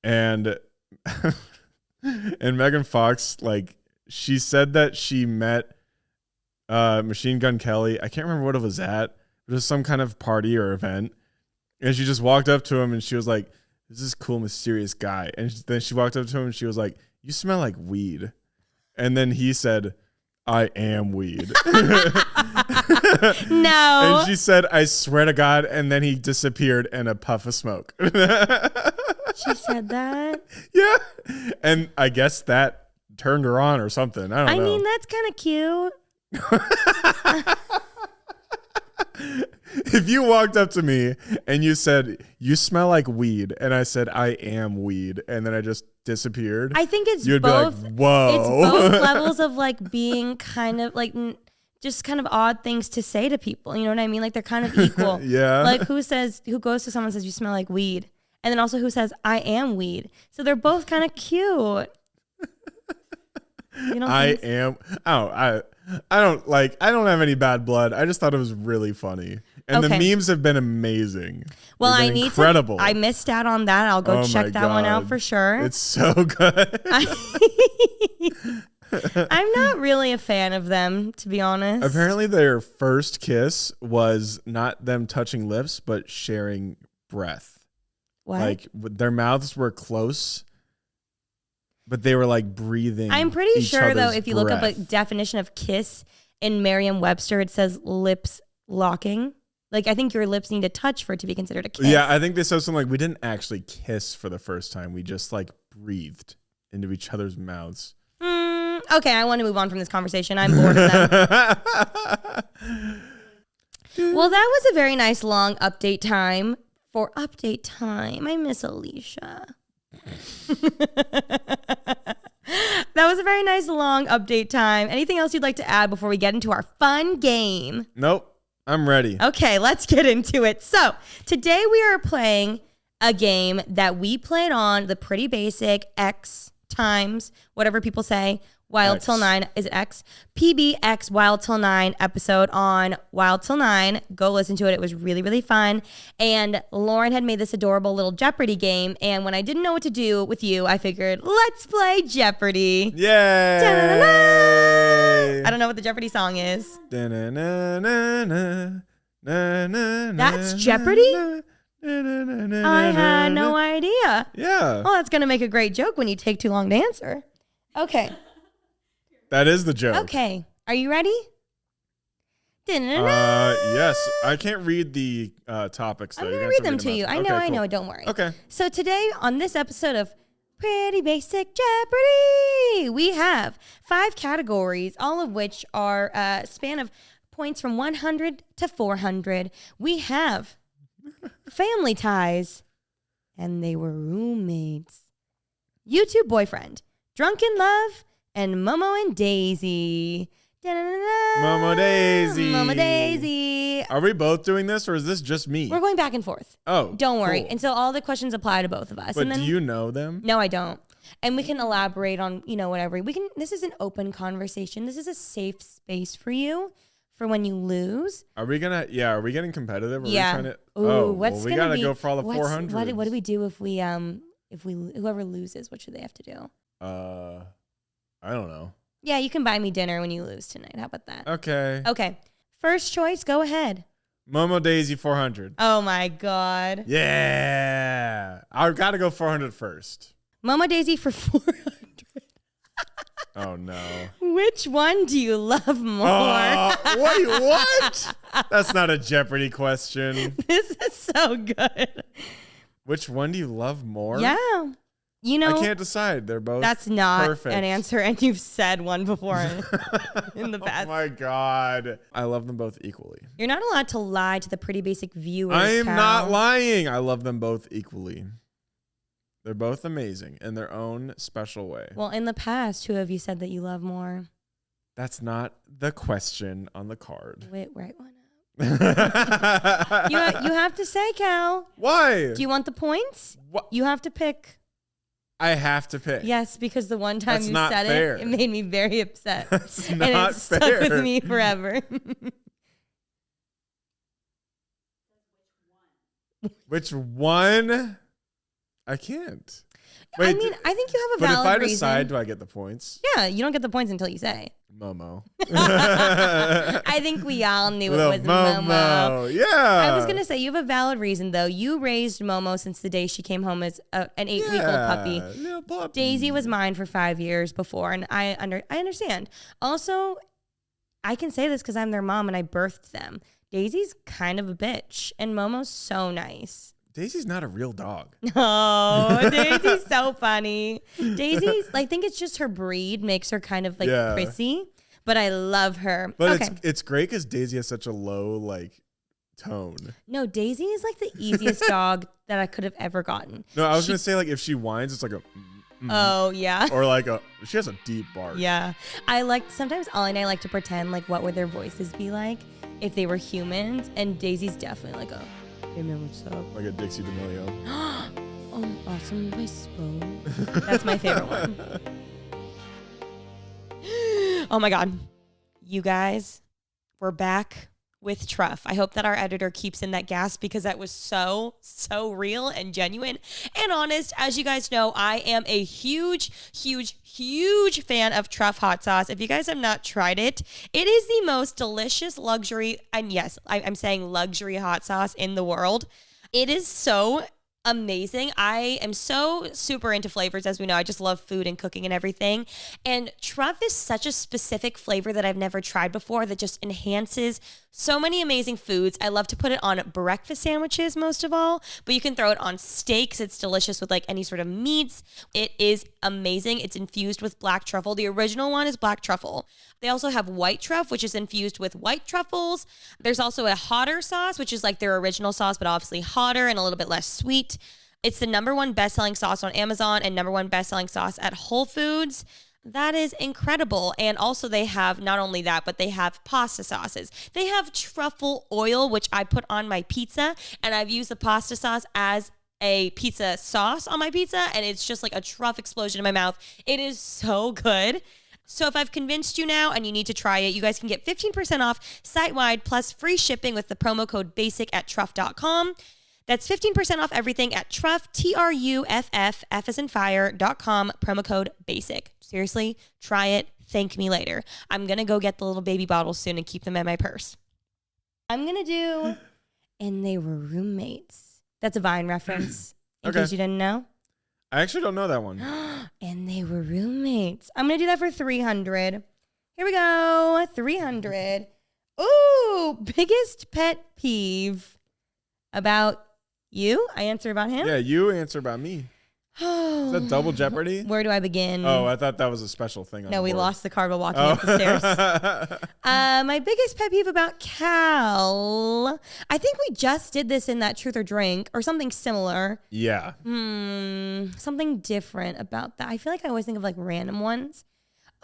Speaker 2: And and Megan Fox, like, she said that she met Machine Gun Kelly. I can't remember what it was at. It was some kind of party or event. And she just walked up to him and she was like, "This is cool, mysterious guy." And then she walked up to him and she was like, "You smell like weed." And then he said, "I am weed."
Speaker 1: No.
Speaker 2: And she said, "I swear to God." And then he disappeared in a puff of smoke.
Speaker 1: She said that?
Speaker 2: Yeah. And I guess that turned her on or something. I don't know.
Speaker 1: I mean, that's kind of cute.
Speaker 2: If you walked up to me and you said, "You smell like weed," and I said, "I am weed," and then I just disappeared,
Speaker 1: I think it's
Speaker 2: you'd
Speaker 1: both.
Speaker 2: be like, "Whoa!"
Speaker 1: It's both levels of like being kind of like just kind of odd things to say to people. You know what I mean? Like they're kind of equal.
Speaker 2: Yeah.
Speaker 1: Like who goes to someone and says, "You smell like weed," and then also who says, "I am weed." So they're both kind of cute. You don't think so?
Speaker 2: I don't have any bad blood. I just thought it was really funny. And the memes have been amazing.
Speaker 1: Well,
Speaker 2: I need incredible.
Speaker 1: I missed out on that. I'll go check that one out for sure.
Speaker 2: It's so good.
Speaker 1: I'm not really a fan of them, to be honest.
Speaker 2: Apparently their first kiss was not them touching lips, but sharing breath.
Speaker 1: What?
Speaker 2: Like their mouths were close, but they were like breathing.
Speaker 1: I'm pretty sure, though, if you look up a
Speaker 2: breath.
Speaker 1: definition of kiss in Merriam-Webster, it says lips locking. Like, I think your lips need to touch for it to be considered a kiss.
Speaker 2: Yeah, I think they said something like, we didn't actually kiss for the first time. We just like breathed into each other's mouths.
Speaker 1: Okay, I want to move on from this conversation. I'm bored of that. Well, that was a very nice long update time. For update time, I miss Alisha. That was a very nice long update time. Anything else you'd like to add before we get into our fun game?
Speaker 2: Nope. I'm ready.
Speaker 1: Okay, let's get into it. So today we are playing a game that we played on the Pretty Basic X times, whatever people say, Wild
Speaker 2: X.
Speaker 1: Till 9. Is it X? PBX Wild Till 9 episode on Wild Till 9. Go listen to it. It was really, really fun. And Lauren had made this adorable little Jeopardy game. And when I didn't know what to do with you, I figured, let's play Jeopardy.
Speaker 2: Yay!
Speaker 1: I don't know what the Jeopardy song is.
Speaker 2: That's
Speaker 1: Jeopardy? I had no idea.
Speaker 2: Yeah.
Speaker 1: Well, that's going to make a great joke when you take too long to answer. Okay.
Speaker 2: That is the joke.
Speaker 1: Okay. Are you ready?
Speaker 2: Yes. I can't read the topics, though.
Speaker 1: I'm going to read them to you. I know. Don't worry.
Speaker 2: Okay.
Speaker 1: So today on this episode of Pretty Basic Jeopardy, we have 5 categories, all of which are a span of points from 100 to 400. We have family ties, and they were roommates. YouTube boyfriend, drunken love, and Momo and Daisy.
Speaker 2: Momo Daisy.
Speaker 1: Momo Daisy.
Speaker 2: Are we both doing this, or is this just me?
Speaker 1: We're going back and forth.
Speaker 2: Oh,
Speaker 1: don't worry.
Speaker 2: cool.
Speaker 1: And so all the questions apply to both of us.
Speaker 2: But
Speaker 1: and then,
Speaker 2: do you know them?
Speaker 1: No, I don't. And we can elaborate on, whatever. This is an open conversation. This is a safe space for you. for when you lose.
Speaker 2: Are we getting competitive? Are we trying to,
Speaker 1: we
Speaker 2: gotta go for all the 400.
Speaker 1: What do we do if we whoever loses, what should they have to do?
Speaker 2: I don't know.
Speaker 1: Yeah, you can buy me dinner when you lose tonight. How about that?
Speaker 2: Okay.
Speaker 1: First choice, go ahead.
Speaker 2: Momo Daisy 400.
Speaker 1: Oh my God.
Speaker 2: Yeah. I gotta go 400 first.
Speaker 1: Momo Daisy for 400.
Speaker 2: Oh no.
Speaker 1: Which one do you love more?
Speaker 2: Wait, what? That's not a Jeopardy question.
Speaker 1: This is so good.
Speaker 2: Which one do you love more?
Speaker 1: Yeah. You know,
Speaker 2: I can't decide. They're both
Speaker 1: That's not
Speaker 2: perfect.
Speaker 1: an answer, and you've said one before in the past.
Speaker 2: Oh my God. I love them both equally.
Speaker 1: You're not allowed to lie to the Pretty Basic viewers.
Speaker 2: I am
Speaker 1: Cal.
Speaker 2: not lying. I love them both equally. They're both amazing in their own special way.
Speaker 1: Well, in the past, who have you said that you love more?
Speaker 2: That's not the question on the card.
Speaker 1: Wait, right one up. You have to say, Cal.
Speaker 2: Why?
Speaker 1: Do you want the points?
Speaker 2: What?
Speaker 1: You have to pick.
Speaker 2: I have to pick.
Speaker 1: Yes, because the one time
Speaker 2: That's
Speaker 1: you
Speaker 2: not
Speaker 1: said
Speaker 2: fair.
Speaker 1: it made me very upset.
Speaker 2: That's
Speaker 1: and
Speaker 2: not
Speaker 1: it stuck
Speaker 2: fair.
Speaker 1: with me forever.
Speaker 2: Which one? I can't. Wait,
Speaker 1: I mean, I think you have a valid
Speaker 2: But if I
Speaker 1: reason.
Speaker 2: decide, do I get the points?
Speaker 1: Yeah, you don't get the points until you say.
Speaker 2: Momo.
Speaker 1: I think we all knew it was Momo.
Speaker 2: Yeah.
Speaker 1: I was going to say, you have a valid reason, though. You raised Momo since the day she came home as an 8-week-old puppy.
Speaker 2: Little puppy.
Speaker 1: Daisy was mine for 5 years before, and I understand. Also, I can say this because I'm their mom and I birthed them. Daisy's kind of a bitch, and Momo's so nice.
Speaker 2: Daisy's not a real dog.
Speaker 1: Oh, Daisy's so funny. Daisy's, I think it's just her breed makes her kind of prissy, but I love her.
Speaker 2: But
Speaker 1: okay.
Speaker 2: it's great because Daisy has such a low tone.
Speaker 1: No, Daisy is the easiest dog that I could have ever gotten.
Speaker 2: No, I was gonna say if she whines, it's like a.
Speaker 1: Oh yeah.
Speaker 2: Or she has a deep bark.
Speaker 1: Yeah, sometimes Ollie and I like to pretend what would their voices be like if they were humans, and Daisy's definitely like a. Hey man, what's up?
Speaker 2: Like a Dixie D'Amelio.
Speaker 1: Awesome, I suppose. That's my favorite one. Oh my God. You guys, we're back with Truff. I hope that our editor keeps in that gasp because that was so real and genuine and honest. As you guys know, I am a huge fan of Truff hot sauce. If you guys have not tried it, it is the most delicious luxury, and yes, I'm saying luxury hot sauce in the world. It is so amazing. I am so super into flavors, as we know. I just love food and cooking and everything. And Truff is such a specific flavor that I've never tried before that just enhances so many amazing foods. I love to put it on breakfast sandwiches most of all, but you can throw it on steaks. It's delicious with any sort of meats. It is amazing. It's infused with black truffle. The original one is black truffle. They also have white truff, which is infused with white truffles. There's also a hotter sauce, which is their original sauce, but obviously hotter and a little bit less sweet. It's the #1 best-selling sauce on Amazon and #1 best-selling sauce at Whole Foods. That is incredible. And also they have not only that, but they have pasta sauces. They have truffle oil, which I put on my pizza, and I've used the pasta sauce as a pizza sauce on my pizza, and it's just like a truff explosion in my mouth. It is so good. So if I've convinced you now and you need to try it, you guys can get 15% off site-wide plus free shipping with the promo code BASIC at truff.com. That's 15% off everything at Truff, TRUFF, F as in fire.com, promo code BASIC. Seriously, try it. Thank me later. I'm going to go get the little baby bottles soon and keep them in my purse. I'm going to do, and they were roommates. That's a Vine reference, in case you didn't know.
Speaker 2: I actually don't know that one.
Speaker 1: And they were roommates. I'm going to do that for 300. Here we go. 300. Ooh, biggest pet peeve about you? I answer about him?
Speaker 2: Yeah, you answer about me. Is that double Jeopardy?
Speaker 1: Where do I begin?
Speaker 2: Oh, I thought that was a special thing.
Speaker 1: No, we lost the card while walking up the stairs. My biggest pet peeve about Cal. I think we just did this in that Truth or Drink or something similar.
Speaker 2: Yeah.
Speaker 1: Something different about that. I feel like I always think of random ones.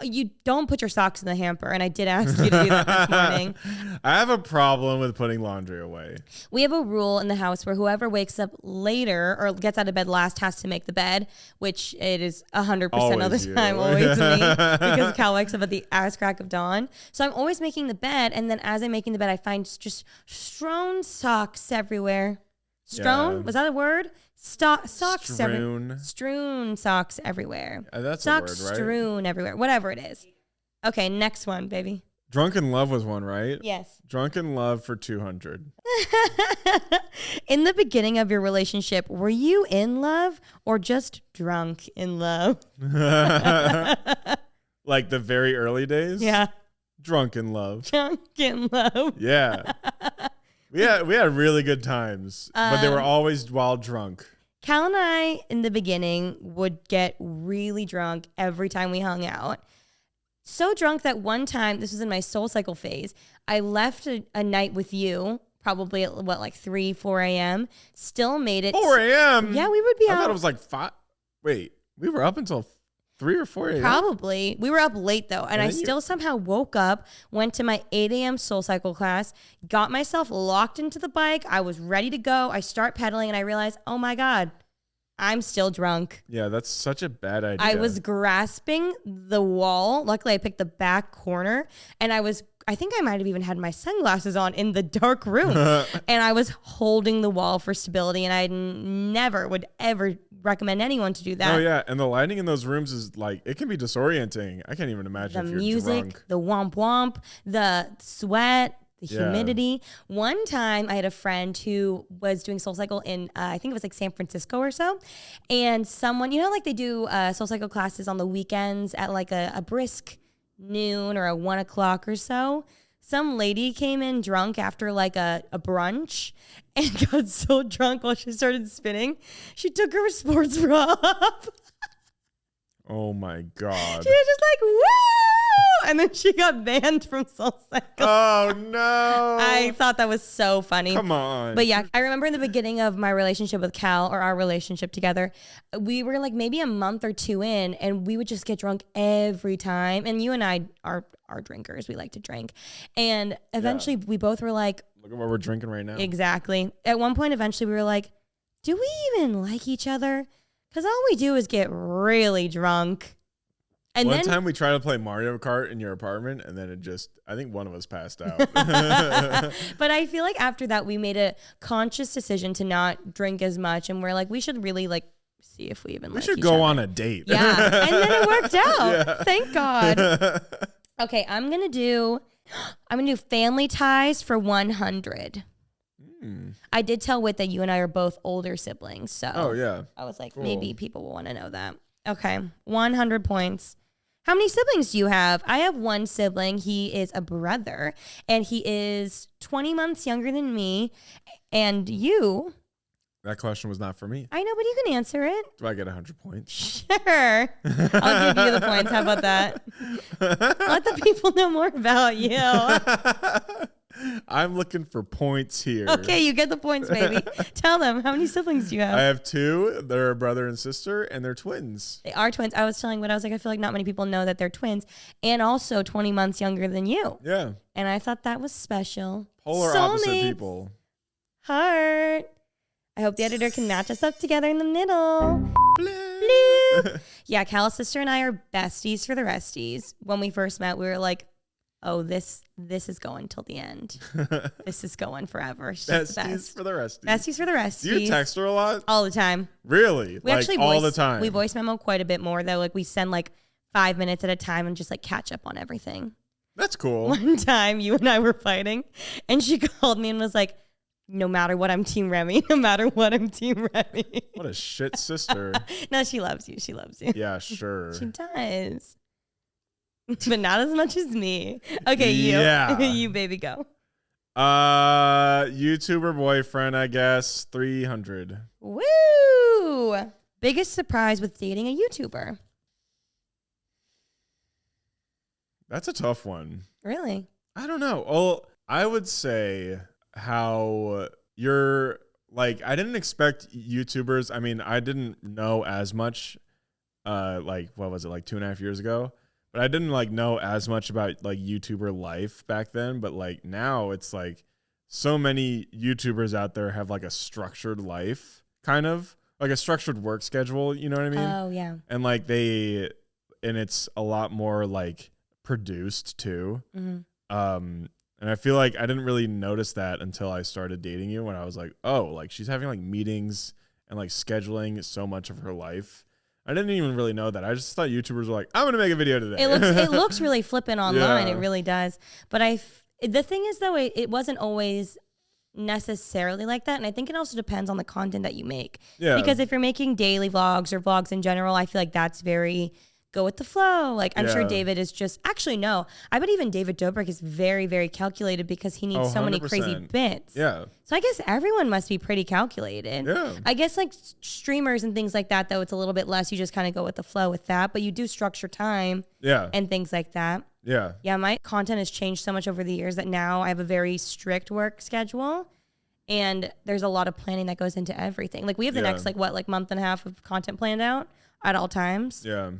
Speaker 1: You don't put your socks in the hamper, and I did ask you to do that this morning.
Speaker 2: I have a problem with putting laundry away.
Speaker 1: We have a rule in the house where whoever wakes up later or gets out of bed last has to make the bed, which it is 100% of the time always me, because Cal wakes up at the ass crack of dawn. So I'm always making the bed, and then as I'm making the bed, I find just strewn socks everywhere. Strewn? Yeah. Was that a word? Socks everywhere. Strewn socks everywhere.
Speaker 2: That's
Speaker 1: socks
Speaker 2: a word, right?
Speaker 1: Strewn everywhere. Whatever it is. Okay, next one, baby.
Speaker 2: Drunken love was one, right?
Speaker 1: Yes.
Speaker 2: Drunken love for 200.
Speaker 1: In the beginning of your relationship, were you in love or just drunk in love?
Speaker 2: Like the very early days?
Speaker 1: Yeah.
Speaker 2: Drunken love.
Speaker 1: Drunken love.
Speaker 2: Yeah. We had really good times, but they were always while drunk.
Speaker 1: Cal and I, in the beginning, would get really drunk every time we hung out. So drunk that one time, this was in my Soul Cycle phase, I left a night with you, probably at like 3, 4 a.m. Still made it.
Speaker 2: 4 a.m.?
Speaker 1: Yeah, we would be out.
Speaker 2: I thought it was like 5. Wait, we were up until 3 or 4 a.m.?
Speaker 1: Probably. We were up late, though, and I still somehow woke up, went to my 8 a.m. Soul Cycle class, got myself locked into the bike. I was ready to go. I start pedaling, and I realized, oh, my God, I'm still drunk.
Speaker 2: Yeah, that's such a bad idea.
Speaker 1: I was grasping the wall. Luckily, I picked the back corner, and I think I might have even had my sunglasses on in the dark room, and I was holding the wall for stability, and I never would ever recommend anyone to do that.
Speaker 2: Oh, yeah, and the lighting in those rooms is like, it can be disorienting. I can't even imagine if you're
Speaker 1: music,
Speaker 2: drunk.
Speaker 1: the womp womp, the sweat, the humidity. One time I had a friend who was doing Soul Cycle in, I think it was like San Francisco or so. And someone, like they do Soul Cycle classes on the weekends at like a brisk noon or a 1 o'clock or so. Some lady came in drunk after like a brunch and got so drunk while she started spinning. She took her sports bra off.
Speaker 2: Oh my God.
Speaker 1: She was just like, woo! And then she got banned from Soul Cycle.
Speaker 2: Oh no.
Speaker 1: I thought that was so funny.
Speaker 2: Come on.
Speaker 1: But yeah, I remember in the beginning of my relationship with Cal, or our relationship together, we were like maybe a month or 2 in, and we would just get drunk every time. And you and I are drinkers. We like to drink. And eventually we both were like,
Speaker 2: look at what we're drinking right now.
Speaker 1: Exactly. At one point, eventually we were like, do we even like each other? Because all we do is get really drunk. And
Speaker 2: one time we tried to play Mario Kart in your apartment, and then I think one of us passed out.
Speaker 1: But I feel like after that, we made a conscious decision to not drink as much. And we're like, we should really like see if we even like each other.
Speaker 2: We should go on a date.
Speaker 1: Yeah. And then it worked out. Yeah. Thank God. Okay, I'm going to do family ties for 100. I did tell Whit that you and I are both older siblings. So I was like, maybe people will want to know that. Okay, 100 points. How many siblings do you have? I have one sibling. He is a brother, and he is 20 months younger than me. And you?
Speaker 2: That question was not for me.
Speaker 1: I know, but you can answer it.
Speaker 2: Do I get 100 points?
Speaker 1: Sure. I'll give you the points. How about that? Let the people know more about you.
Speaker 2: I'm looking for points here.
Speaker 1: Okay, you get the points, baby. Tell them, how many siblings do you have?
Speaker 2: I have 2. They're a brother and sister, and they're twins.
Speaker 1: They are twins. I was telling Whit, I was like, I feel like not many people know that they're twins, and also 20 months younger than you.
Speaker 2: Yeah.
Speaker 1: And I thought that was special.
Speaker 2: Polar opposite people.
Speaker 1: Heart. I hope the editor can match us up together in the middle. Bloop. Yeah, Cal's sister and I are besties for the resties. When we first met, we were like, oh, this is going till the end. This is going forever. She's
Speaker 2: besties for the resties.
Speaker 1: Besties for the resties.
Speaker 2: Do you text her a lot?
Speaker 1: All the time.
Speaker 2: Really?
Speaker 1: We actually
Speaker 2: all the time?
Speaker 1: We voice memo quite a bit more, though. Like, we send like 5 minutes at a time and just like catch up on everything.
Speaker 2: That's cool.
Speaker 1: One time, you and I were fighting, and she called me and was like, no matter what, I'm Team Remi. No matter what, I'm Team Remi.
Speaker 2: What a shit sister.
Speaker 1: No, she loves you. She loves you.
Speaker 2: Yeah, sure.
Speaker 1: She does. But not as much as me. Okay, you.
Speaker 2: Yeah.
Speaker 1: You, baby, go.
Speaker 2: YouTuber boyfriend, I guess. 300.
Speaker 1: Woo! Biggest surprise with dating a YouTuber?
Speaker 2: That's a tough one.
Speaker 1: Really?
Speaker 2: I don't know. Well, I would say how you're like, I didn't expect YouTubers. I mean, I didn't know as much, like, what was it, like 2.5 years ago? but I didn't like know as much about like YouTuber life back then. But like now it's like so many YouTubers out there have like a structured life, kind of like a structured work schedule. You know what I mean?
Speaker 1: Oh yeah.
Speaker 2: And like and it's a lot more like produced too. And I feel like I didn't really notice that until I started dating you, when I was like, oh, like she's having like meetings and like scheduling so much of her life. I didn't even really know that. I just thought YouTubers were like, I'm going to make a video today.
Speaker 1: It looks really flippant online.
Speaker 2: Yeah.
Speaker 1: It really does. But the thing is though, it wasn't always necessarily like that. And I think it also depends on the content that you make.
Speaker 2: Yeah.
Speaker 1: Because if you're making daily vlogs or vlogs in general, I feel like that's very go with the flow. Like I'm sure David is just, actually no, I bet even David Dobrik is very, very calculated because he needs so many crazy bits.
Speaker 2: Yeah.
Speaker 1: So I guess everyone must be pretty calculated.
Speaker 2: Yeah.
Speaker 1: I guess like streamers and things like that, though, it's a little bit less. You just kind of go with the flow with that, but you do structure time.
Speaker 2: Yeah.
Speaker 1: And things like that.
Speaker 2: Yeah.
Speaker 1: Yeah. My content has changed so much over the years that now I have a very strict work schedule. And there's a lot of planning that goes into everything. Like we have the next like month and a half of content planned out at all times.
Speaker 2: Yeah.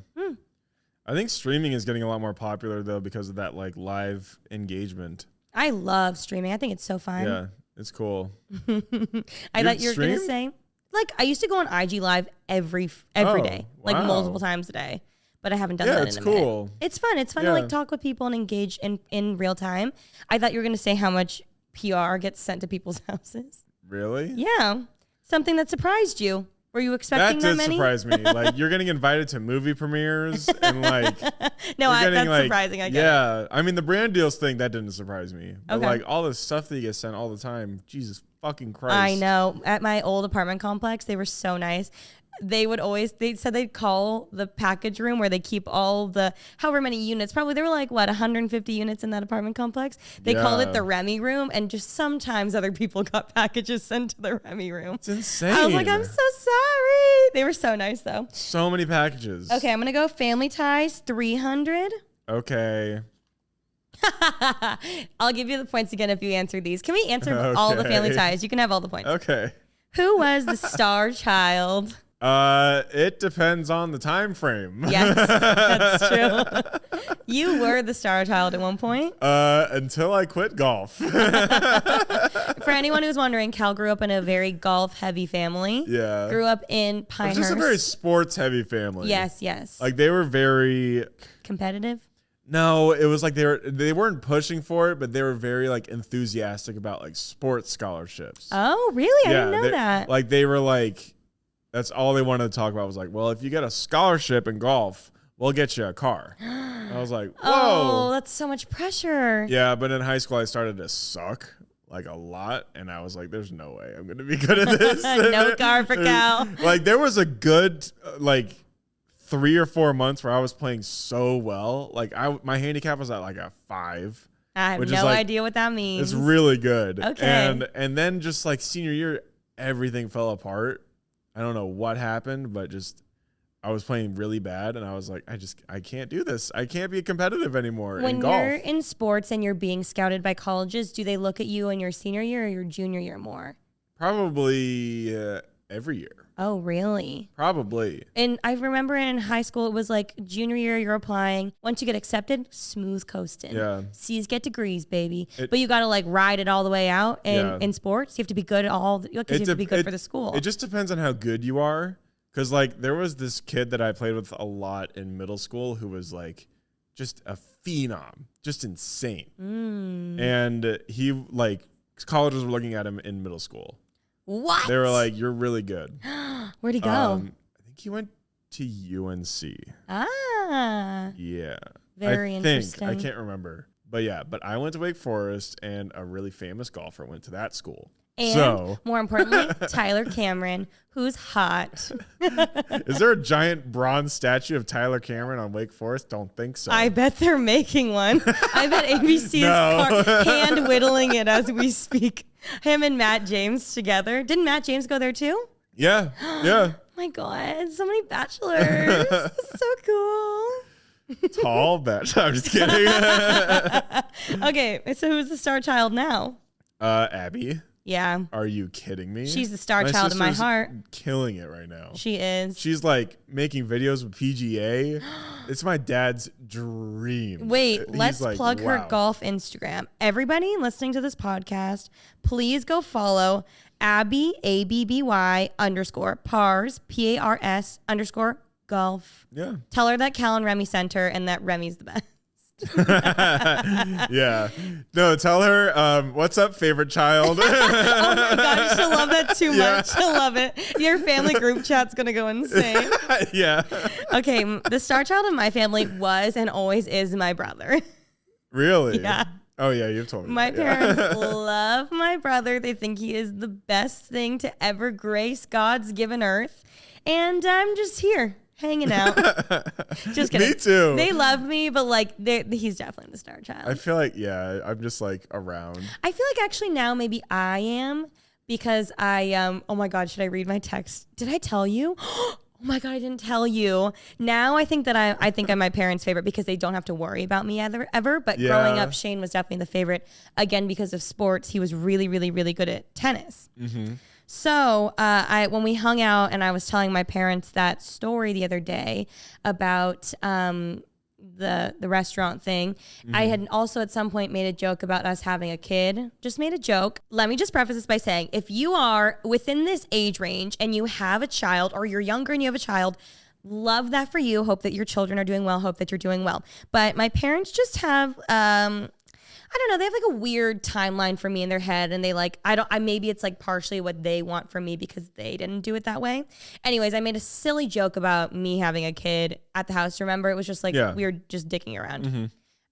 Speaker 2: I think streaming is getting a lot more popular though because of that like live engagement.
Speaker 1: I love streaming. I think it's so fun.
Speaker 2: Yeah, it's cool.
Speaker 1: I thought you were going to say, like I used to go on IG Live every day, like multiple times a day. But I haven't done that in a minute. It's fun. It's fun to like talk with people and engage in real time. I thought you were going to say how much PR gets sent to people's houses.
Speaker 2: Really?
Speaker 1: Yeah. Something that surprised you. Were you expecting that many?
Speaker 2: That did surprise me. Like you're getting invited to movie premieres and like
Speaker 1: that's like, surprising. I get it.
Speaker 2: I mean the brand deals thing that didn't surprise me. But like all this stuff that you get sent all the time, Jesus fucking Christ.
Speaker 1: I know. At my old apartment complex, they were so nice. They said they'd call the package room where they keep all the however many units. Probably there were like 150 units in that apartment complex. They called it the Remi room, and just sometimes other people got packages sent to the Remi room.
Speaker 2: It's insane.
Speaker 1: I was like, I'm so sorry. They were so nice though.
Speaker 2: So many packages.
Speaker 1: Okay, I'm gonna go Family Ties 300.
Speaker 2: Okay.
Speaker 1: I'll give you the points again if you answer these. Can we answer all the Family Ties? You can have all the points.
Speaker 2: Okay.
Speaker 1: Who was the star child?
Speaker 2: It depends on the time frame.
Speaker 1: Yes, that's true. You were the star child at one point.
Speaker 2: Until I quit golf.
Speaker 1: For anyone who's wondering, Cal grew up in a very golf-heavy family.
Speaker 2: Yeah.
Speaker 1: Grew up in Pinehurst.
Speaker 2: It's just a very sports-heavy family.
Speaker 1: Yes, yes.
Speaker 2: Like they were very
Speaker 1: competitive.
Speaker 2: No, it was like they weren't pushing for it, but they were very like enthusiastic about like sports scholarships.
Speaker 1: Oh, really? I didn't know that.
Speaker 2: Like they were like. That's all they wanted to talk about was like, well, if you get a scholarship in golf, we'll get you a car. I was like, whoa.
Speaker 1: Oh, that's so much pressure.
Speaker 2: Yeah, but in high school, I started to suck like a lot. And I was like, there's no way I'm going to be good at this.
Speaker 1: No car for Cal.
Speaker 2: Like there was a good like 3 or 4 months where I was playing so well. Like my handicap was at like a 5.
Speaker 1: I have no idea what that means.
Speaker 2: It's really good.
Speaker 1: Okay.
Speaker 2: And then just like senior year, everything fell apart. I don't know what happened, but just I was playing really bad, and I was like, I can't do this. I can't be competitive anymore in golf.
Speaker 1: When you're in sports and you're being scouted by colleges, do they look at you in your senior year or your junior year more?
Speaker 2: Probably every year.
Speaker 1: Oh, really?
Speaker 2: Probably.
Speaker 1: And I remember in high school, it was like junior year, you're applying. Once you get accepted, smooth coasting.
Speaker 2: Yeah.
Speaker 1: C's get degrees, baby. But you got to like ride it all the way out. And in sports, you have to be good at because you have to be good for the school.
Speaker 2: It just depends on how good you are. Because like there was this kid that I played with a lot in middle school who was like just a phenom, just insane. And he like colleges were looking at him in middle school.
Speaker 1: What?
Speaker 2: They were like, you're really good.
Speaker 1: Where'd he go?
Speaker 2: I think he went to UNC.
Speaker 1: Ah.
Speaker 2: Yeah.
Speaker 1: Very interesting.
Speaker 2: I can't remember. But yeah, I went to Wake Forest, and a really famous golfer went to that school.
Speaker 1: And more importantly, Tyler Cameron, who's hot.
Speaker 2: Is there a giant bronze statue of Tyler Cameron on Wake Forest? Don't think so.
Speaker 1: I bet they're making one. I bet ABC is hand whittling it as we speak. Him and Matt James together. Didn't Matt James go there too?
Speaker 2: Yeah. Yeah.
Speaker 1: My God, so many bachelors. So cool.
Speaker 2: Tall bachelor. I'm just kidding.
Speaker 1: Okay, so who's the star child now?
Speaker 2: Abby.
Speaker 1: Yeah.
Speaker 2: Are you kidding me?
Speaker 1: She's the star child of my heart.
Speaker 2: Killing it right now.
Speaker 1: She is.
Speaker 2: She's like making videos with PGA. It's my dad's dream.
Speaker 1: Wait, let's
Speaker 2: like,
Speaker 1: plug her golf Instagram. Everybody listening to this podcast, please go follow Abby, ABBY _ PARS, PARS _ golf.
Speaker 2: Yeah.
Speaker 1: Tell her that Cal and Remi sent her and that Remi's the best.
Speaker 2: Yeah. No, tell her, what's up, favorite child?
Speaker 1: Oh my God, she'll love that too much. She'll love it. Your family group chat's going to go insane.
Speaker 2: Yeah.
Speaker 1: Okay, the star child of my family was and always is my brother.
Speaker 2: Really?
Speaker 1: Yeah.
Speaker 2: Oh, yeah, you've told me
Speaker 1: My
Speaker 2: that.
Speaker 1: parents love my brother. They think he is the best thing to ever grace God's given earth. And I'm just here. Hanging out. Just kidding.
Speaker 2: Me too.
Speaker 1: They love me, but like he's definitely the star child.
Speaker 2: I feel like, yeah, I'm just like around.
Speaker 1: I feel like actually now maybe I am because I oh my God, should I read my text? Did I tell you? Oh my God, I didn't tell you. Now I think that I think I'm my parents' favorite because they don't have to worry about me ever. But growing up, Shane was definitely the favorite. Again, because of sports, he was really, really, really good at tennis. Mm-hmm. So when we hung out and I was telling my parents that story the other day about the restaurant thing, I had also at some point made a joke about us having a kid. Just made a joke. Let me just preface this by saying, if you are within this age range and you have a child or you're younger and you have a child, love that for you. Hope that your children are doing well. Hope that you're doing well. But my parents just have... I don't know. They have like a weird timeline for me in their head, and they like maybe it's like partially what they want from me because they didn't do it that way. Anyways, I made a silly joke about me having a kid at the house. Remember, it was just like we were just dicking around. Mm-hmm.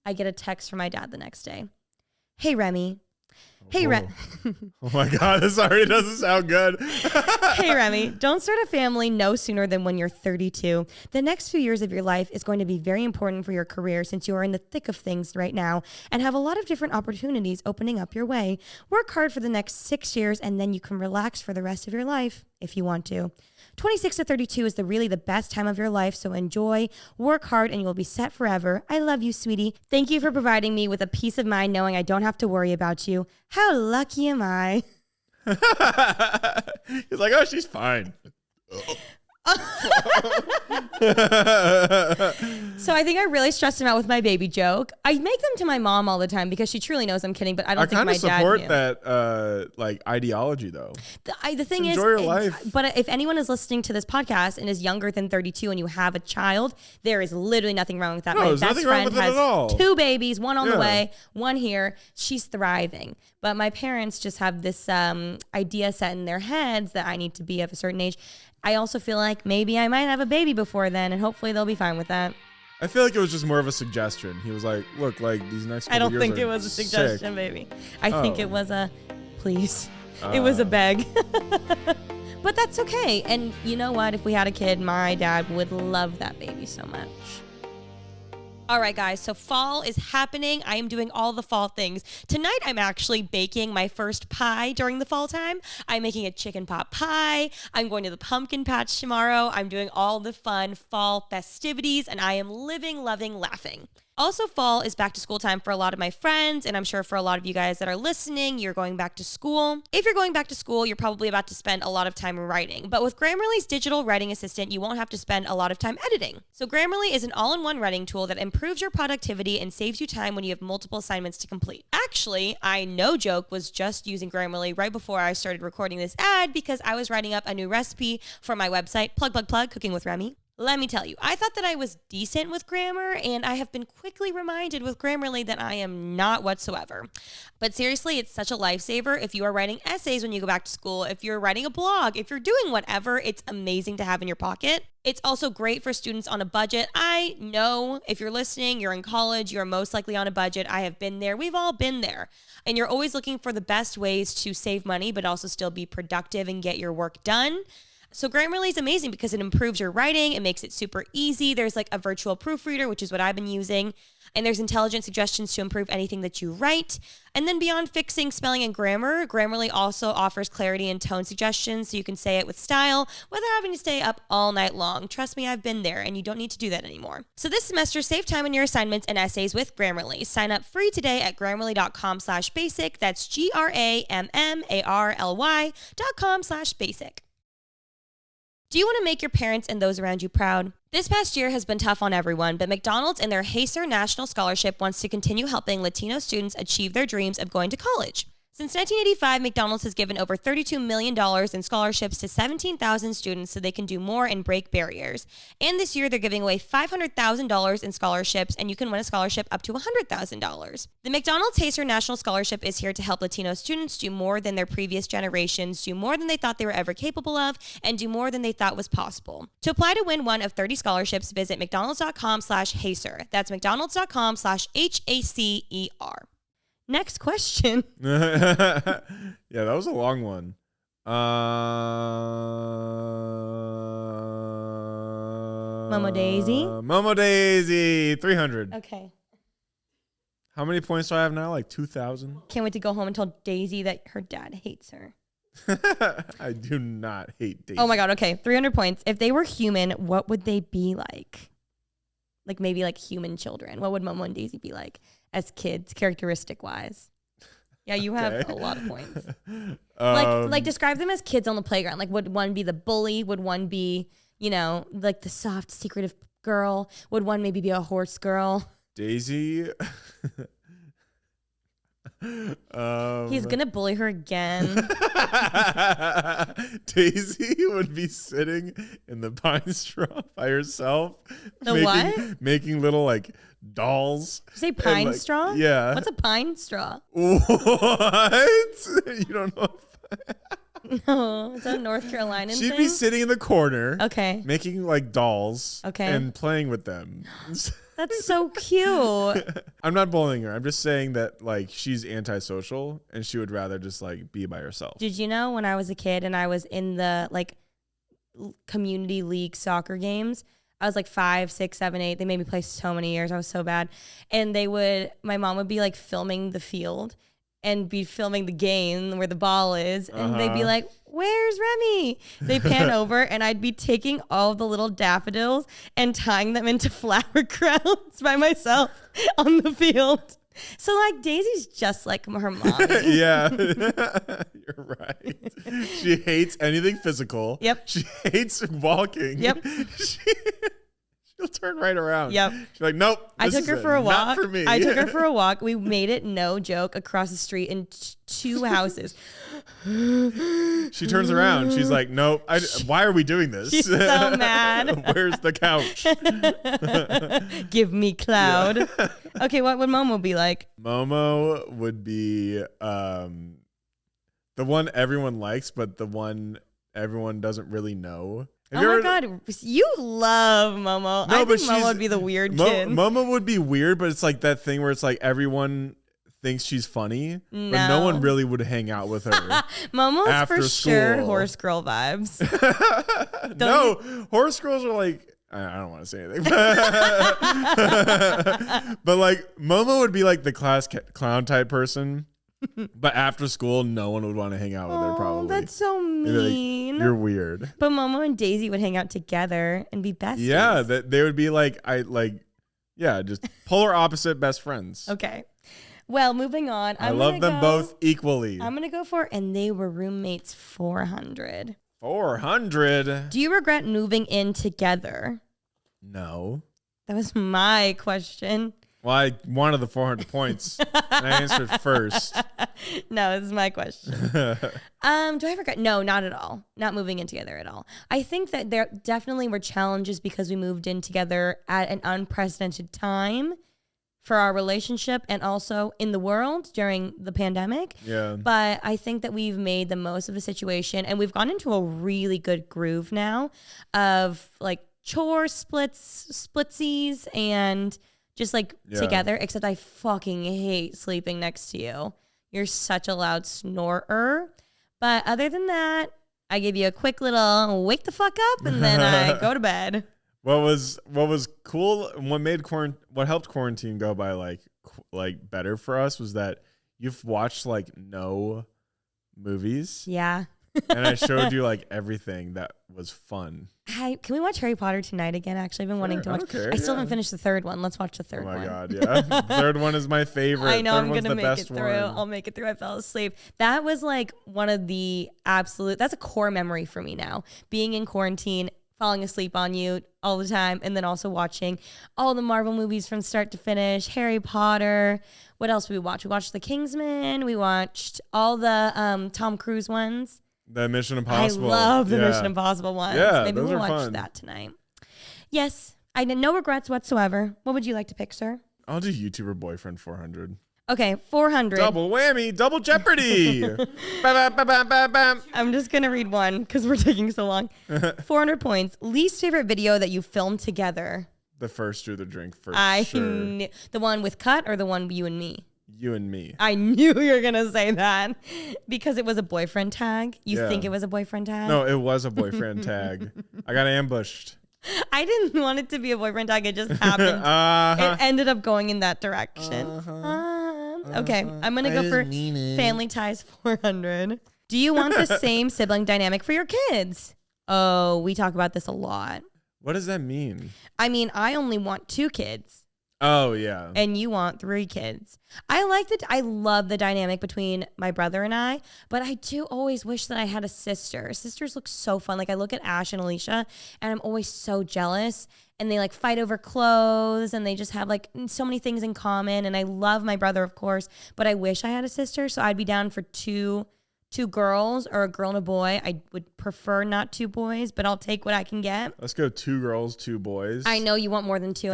Speaker 1: I get a text from my dad the next day. Hey, Remi. Hey, Remi.
Speaker 2: Oh my God, this already doesn't sound good.
Speaker 1: Hey, Remi, don't start a family no sooner than when you're 32. The next few years of your life is going to be very important for your career since you are in the thick of things right now and have a lot of different opportunities opening up your way. Work hard for the next 6 years and then you can relax for the rest of your life if you want to. 26 to 32 is really the best time of your life, so enjoy, work hard, and you'll be set forever. I love you, sweetie. Thank you for providing me with a peace of mind knowing I don't have to worry about you. How lucky am I?
Speaker 2: He's like, oh, she's fine.
Speaker 1: So I think I really stressed him out with my baby joke. I make them to my mom all the time because she truly knows I'm kidding, but I don't think my dad knew.
Speaker 2: I kind of support that like ideology though.
Speaker 1: The thing is,
Speaker 2: enjoy your life.
Speaker 1: But if anyone is listening to this podcast and is younger than 32 and you have a child, there is literally nothing wrong with that.
Speaker 2: No,
Speaker 1: my
Speaker 2: there's
Speaker 1: best
Speaker 2: nothing wrong
Speaker 1: friend
Speaker 2: with it
Speaker 1: has
Speaker 2: at all.
Speaker 1: 2 babies, one on the way, one here. She's thriving. But my parents just have this idea set in their heads that I need to be of a certain age. I also feel like maybe I might have a baby before then, and hopefully they'll be fine with that.
Speaker 2: I feel like it was just more of a suggestion. He was like, look, like these next couple
Speaker 1: I don't
Speaker 2: years
Speaker 1: think
Speaker 2: are
Speaker 1: it was a suggestion,
Speaker 2: sick.
Speaker 1: baby. I think it was a please. It was a beg. But that's okay. And you know what? If we had a kid, my dad would love that baby so much. All right, guys, so fall is happening. I am doing all the fall things. Tonight, I'm actually baking my first pie during the fall time. I'm making a chicken pot pie. I'm going to the pumpkin patch tomorrow. I'm doing all the fun fall festivities, and I am living, loving, laughing. Also, fall is back to school time for a lot of my friends, and I'm sure for a lot of you guys that are listening, you're going back to school. If you're going back to school, you're probably about to spend a lot of time writing. But with Grammarly's digital writing assistant, you won't have to spend a lot of time editing. So Grammarly is an all-in-one writing tool that improves your productivity and saves you time when you have multiple assignments to complete. Actually, I no joke was just using Grammarly right before I started recording this ad because I was writing up a new recipe for my website, plug, Cooking with Remi. Let me tell you, I thought that I was decent with grammar, and I have been quickly reminded with Grammarly that I am not whatsoever. But seriously, it's such a lifesaver if you are writing essays when you go back to school, if you're writing a blog, if you're doing whatever, it's amazing to have in your pocket. It's also great for students on a budget. I know if you're listening, you're in college, you're most likely on a budget. I have been there. We've all been there. And you're always looking for the best ways to save money, but also still be productive and get your work done. So Grammarly is amazing because it improves your writing. It makes it super easy. There's like a virtual proofreader, which is what I've been using. And there's intelligent suggestions to improve anything that you write. And then beyond fixing spelling and grammar, Grammarly also offers clarity and tone suggestions so you can say it with style without having to stay up all night long. Trust me, I've been there, and you don't need to do that anymore. So this semester, save time on your assignments and essays with Grammarly. Sign up free today at grammarly.com/basic. That's GRAMMARLY.com/basic. Do you want to make your parents and those around you proud? This past year has been tough on everyone, but McDonald's and their HACER National Scholarship wants to continue helping Latino students achieve their dreams of going to college. Since 1985, McDonald's has given over $32 million in scholarships to 17,000 students so they can do more and break barriers. And this year, they're giving away $500,000 in scholarships, and you can win a scholarship up to $100,000. The McDonald's HACER National Scholarship is here to help Latino students do more than their previous generations, do more than they thought they were ever capable of, and do more than they thought was possible. To apply to win one of 30 scholarships, visit mcdonalds.com/HACER. That's mcdonalds.com/HACER. Next question.
Speaker 2: Yeah, that was a long one.
Speaker 1: Momo Daisy.
Speaker 2: Momo Daisy, 300.
Speaker 1: Okay.
Speaker 2: How many points do I have now? Like 2,000?
Speaker 1: Can't wait to go home and tell Daisy that her dad hates her.
Speaker 2: I do not hate Daisy.
Speaker 1: Oh my God. Okay. 300 points. If they were human, what would they be like? Like maybe like human children. What would Momo and Daisy be like as kids, characteristic wise? Yeah, you have a lot of points. Like describe them as kids on the playground. Like would one be the bully? Would one be, like the soft, secretive girl? Would one maybe be a horse girl?
Speaker 2: Daisy.
Speaker 1: He's gonna bully her again.
Speaker 2: Daisy would be sitting in the pine straw by herself. Making little like dolls.
Speaker 1: Did you say pine straw?
Speaker 2: Yeah.
Speaker 1: What's a pine straw?
Speaker 2: What? You don't know?
Speaker 1: No, is that a North Carolina thing?
Speaker 2: She'd be sitting in the corner.
Speaker 1: Okay.
Speaker 2: Making like dolls.
Speaker 1: Okay.
Speaker 2: And playing with them.
Speaker 1: That's so cute.
Speaker 2: I'm not bullying her. I'm just saying that like she's antisocial and she would rather just like be by herself.
Speaker 1: Did you know when I was a kid and I was in the like community league soccer games, I was like 5, 6, 7, 8. They made me play so many years. I was so bad. And my mom would be like filming the field and be filming the game where the ball is. And they'd be like, where's Remi? They pan over and I'd be taking all the little daffodils and tying them into flower crowns by myself on the field. So like Daisy's just like her mom.
Speaker 2: Yeah, you're right. She hates anything physical.
Speaker 1: Yep.
Speaker 2: She hates walking.
Speaker 1: Yep.
Speaker 2: She'll turn right around.
Speaker 1: Yep.
Speaker 2: She's like, nope.
Speaker 1: I took her for a walk.
Speaker 2: Not for me.
Speaker 1: I took her for a walk. We made it, no joke, across the street in 2 houses.
Speaker 2: She turns around. She's like, nope. Why are we doing this?
Speaker 1: She's so mad.
Speaker 2: Where's the couch?
Speaker 1: Give me cloud. Yeah. Okay, what would Momo be like?
Speaker 2: Momo would be the one everyone likes, but the one everyone doesn't really know.
Speaker 1: God, you love Momo.
Speaker 2: No,
Speaker 1: I think Momo would be the weird kid.
Speaker 2: Momo would be weird, but it's like that thing where it's like everyone thinks she's funny, but no one really would hang out with her.
Speaker 1: Momo's for sure horse girl vibes.
Speaker 2: Horse girls are like, I don't want to say anything. But like Momo would be like the class clown type person. But after school, no one would want to hang out with her, probably.
Speaker 1: That's so mean.
Speaker 2: Like, you're weird.
Speaker 1: But Momo and Daisy would hang out together and be besties.
Speaker 2: Yeah, they would be like, just polar opposite best friends.
Speaker 1: Okay. Well, moving on.
Speaker 2: I love them both equally.
Speaker 1: I'm going to go for, and they were roommates 400.
Speaker 2: 400?
Speaker 1: Do you regret moving in together?
Speaker 2: No.
Speaker 1: That was my question.
Speaker 2: Well, I wanted the 400 points. And I answered first.
Speaker 1: No, this is my question. Do I regret? No, not at all. Not moving in together at all. I think that there definitely were challenges because we moved in together at an unprecedented time for our relationship and also in the world during the pandemic.
Speaker 2: Yeah.
Speaker 1: But I think that we've made the most of the situation and we've gone into a really good groove now of like chores, splitsies, and just like together, except I fucking hate sleeping next to you. You're such a loud snorer. But other than that, I give you a quick little wake the fuck up, and then I go to bed.
Speaker 2: What was cool? What helped quarantine go by like better for us was that you've watched like no movies.
Speaker 1: Yeah.
Speaker 2: And I showed you like everything that was fun.
Speaker 1: Can we watch Harry Potter tonight again? Actually, I've been wanting to watch. I still haven't finished the third one. Let's watch the third one.
Speaker 2: Oh my God, yeah. The third one is my favorite.
Speaker 1: I know,
Speaker 2: third
Speaker 1: I'm
Speaker 2: one's
Speaker 1: going to
Speaker 2: the
Speaker 1: make
Speaker 2: best
Speaker 1: it through.
Speaker 2: one.
Speaker 1: I'll make it through. I fell asleep. That was like one of the that's a core memory for me now. Being in quarantine, falling asleep on you all the time, and then also watching all the Marvel movies from start to finish, Harry Potter. What else did we watch? We watched The Kingsman. We watched all the Tom Cruise ones.
Speaker 2: The Mission Impossible.
Speaker 1: I love the Mission Impossible ones.
Speaker 2: Yeah,
Speaker 1: Maybe
Speaker 2: those
Speaker 1: we'll
Speaker 2: are
Speaker 1: watch
Speaker 2: fun.
Speaker 1: that tonight. Yes, I had no regrets whatsoever. What would you like to pick, sir?
Speaker 2: I'll do YouTuber Boyfriend 400.
Speaker 1: Okay, 400.
Speaker 2: Double whammy, double Jeopardy. Ba-ba-ba-ba-ba-bam.
Speaker 1: I'm just going to read one because we're taking so long. 400 points. Least favorite video that you filmed together?
Speaker 2: The first Drew the Drink for
Speaker 1: sure. The one with Cut or the one with you and me?
Speaker 2: You and me.
Speaker 1: I knew you were going to say that because it was a boyfriend tag. You think it was a boyfriend tag?
Speaker 2: No, it was a boyfriend tag. I got ambushed.
Speaker 1: I didn't want it to be a boyfriend tag. It just happened. It ended up going in that direction. Okay, I'm going to go for Family Ties 400. Do you want the same sibling dynamic for your kids? Oh, we talk about this a lot.
Speaker 2: What does that mean?
Speaker 1: I mean, I only want 2 kids.
Speaker 2: Oh, yeah.
Speaker 1: And you want 3 kids. I love the dynamic between my brother and I, but I do always wish that I had a sister. Sisters look so fun. Like I look at Ash and Alisha and I'm always so jealous, and they like fight over clothes and they just have like so many things in common. And I love my brother, of course, but I wish I had a sister. So I'd be down for two girls or a girl and a boy. I would prefer not 2 boys, but I'll take what I can get.
Speaker 2: Let's go 2 girls, 2 boys.
Speaker 1: I know you want more than 2.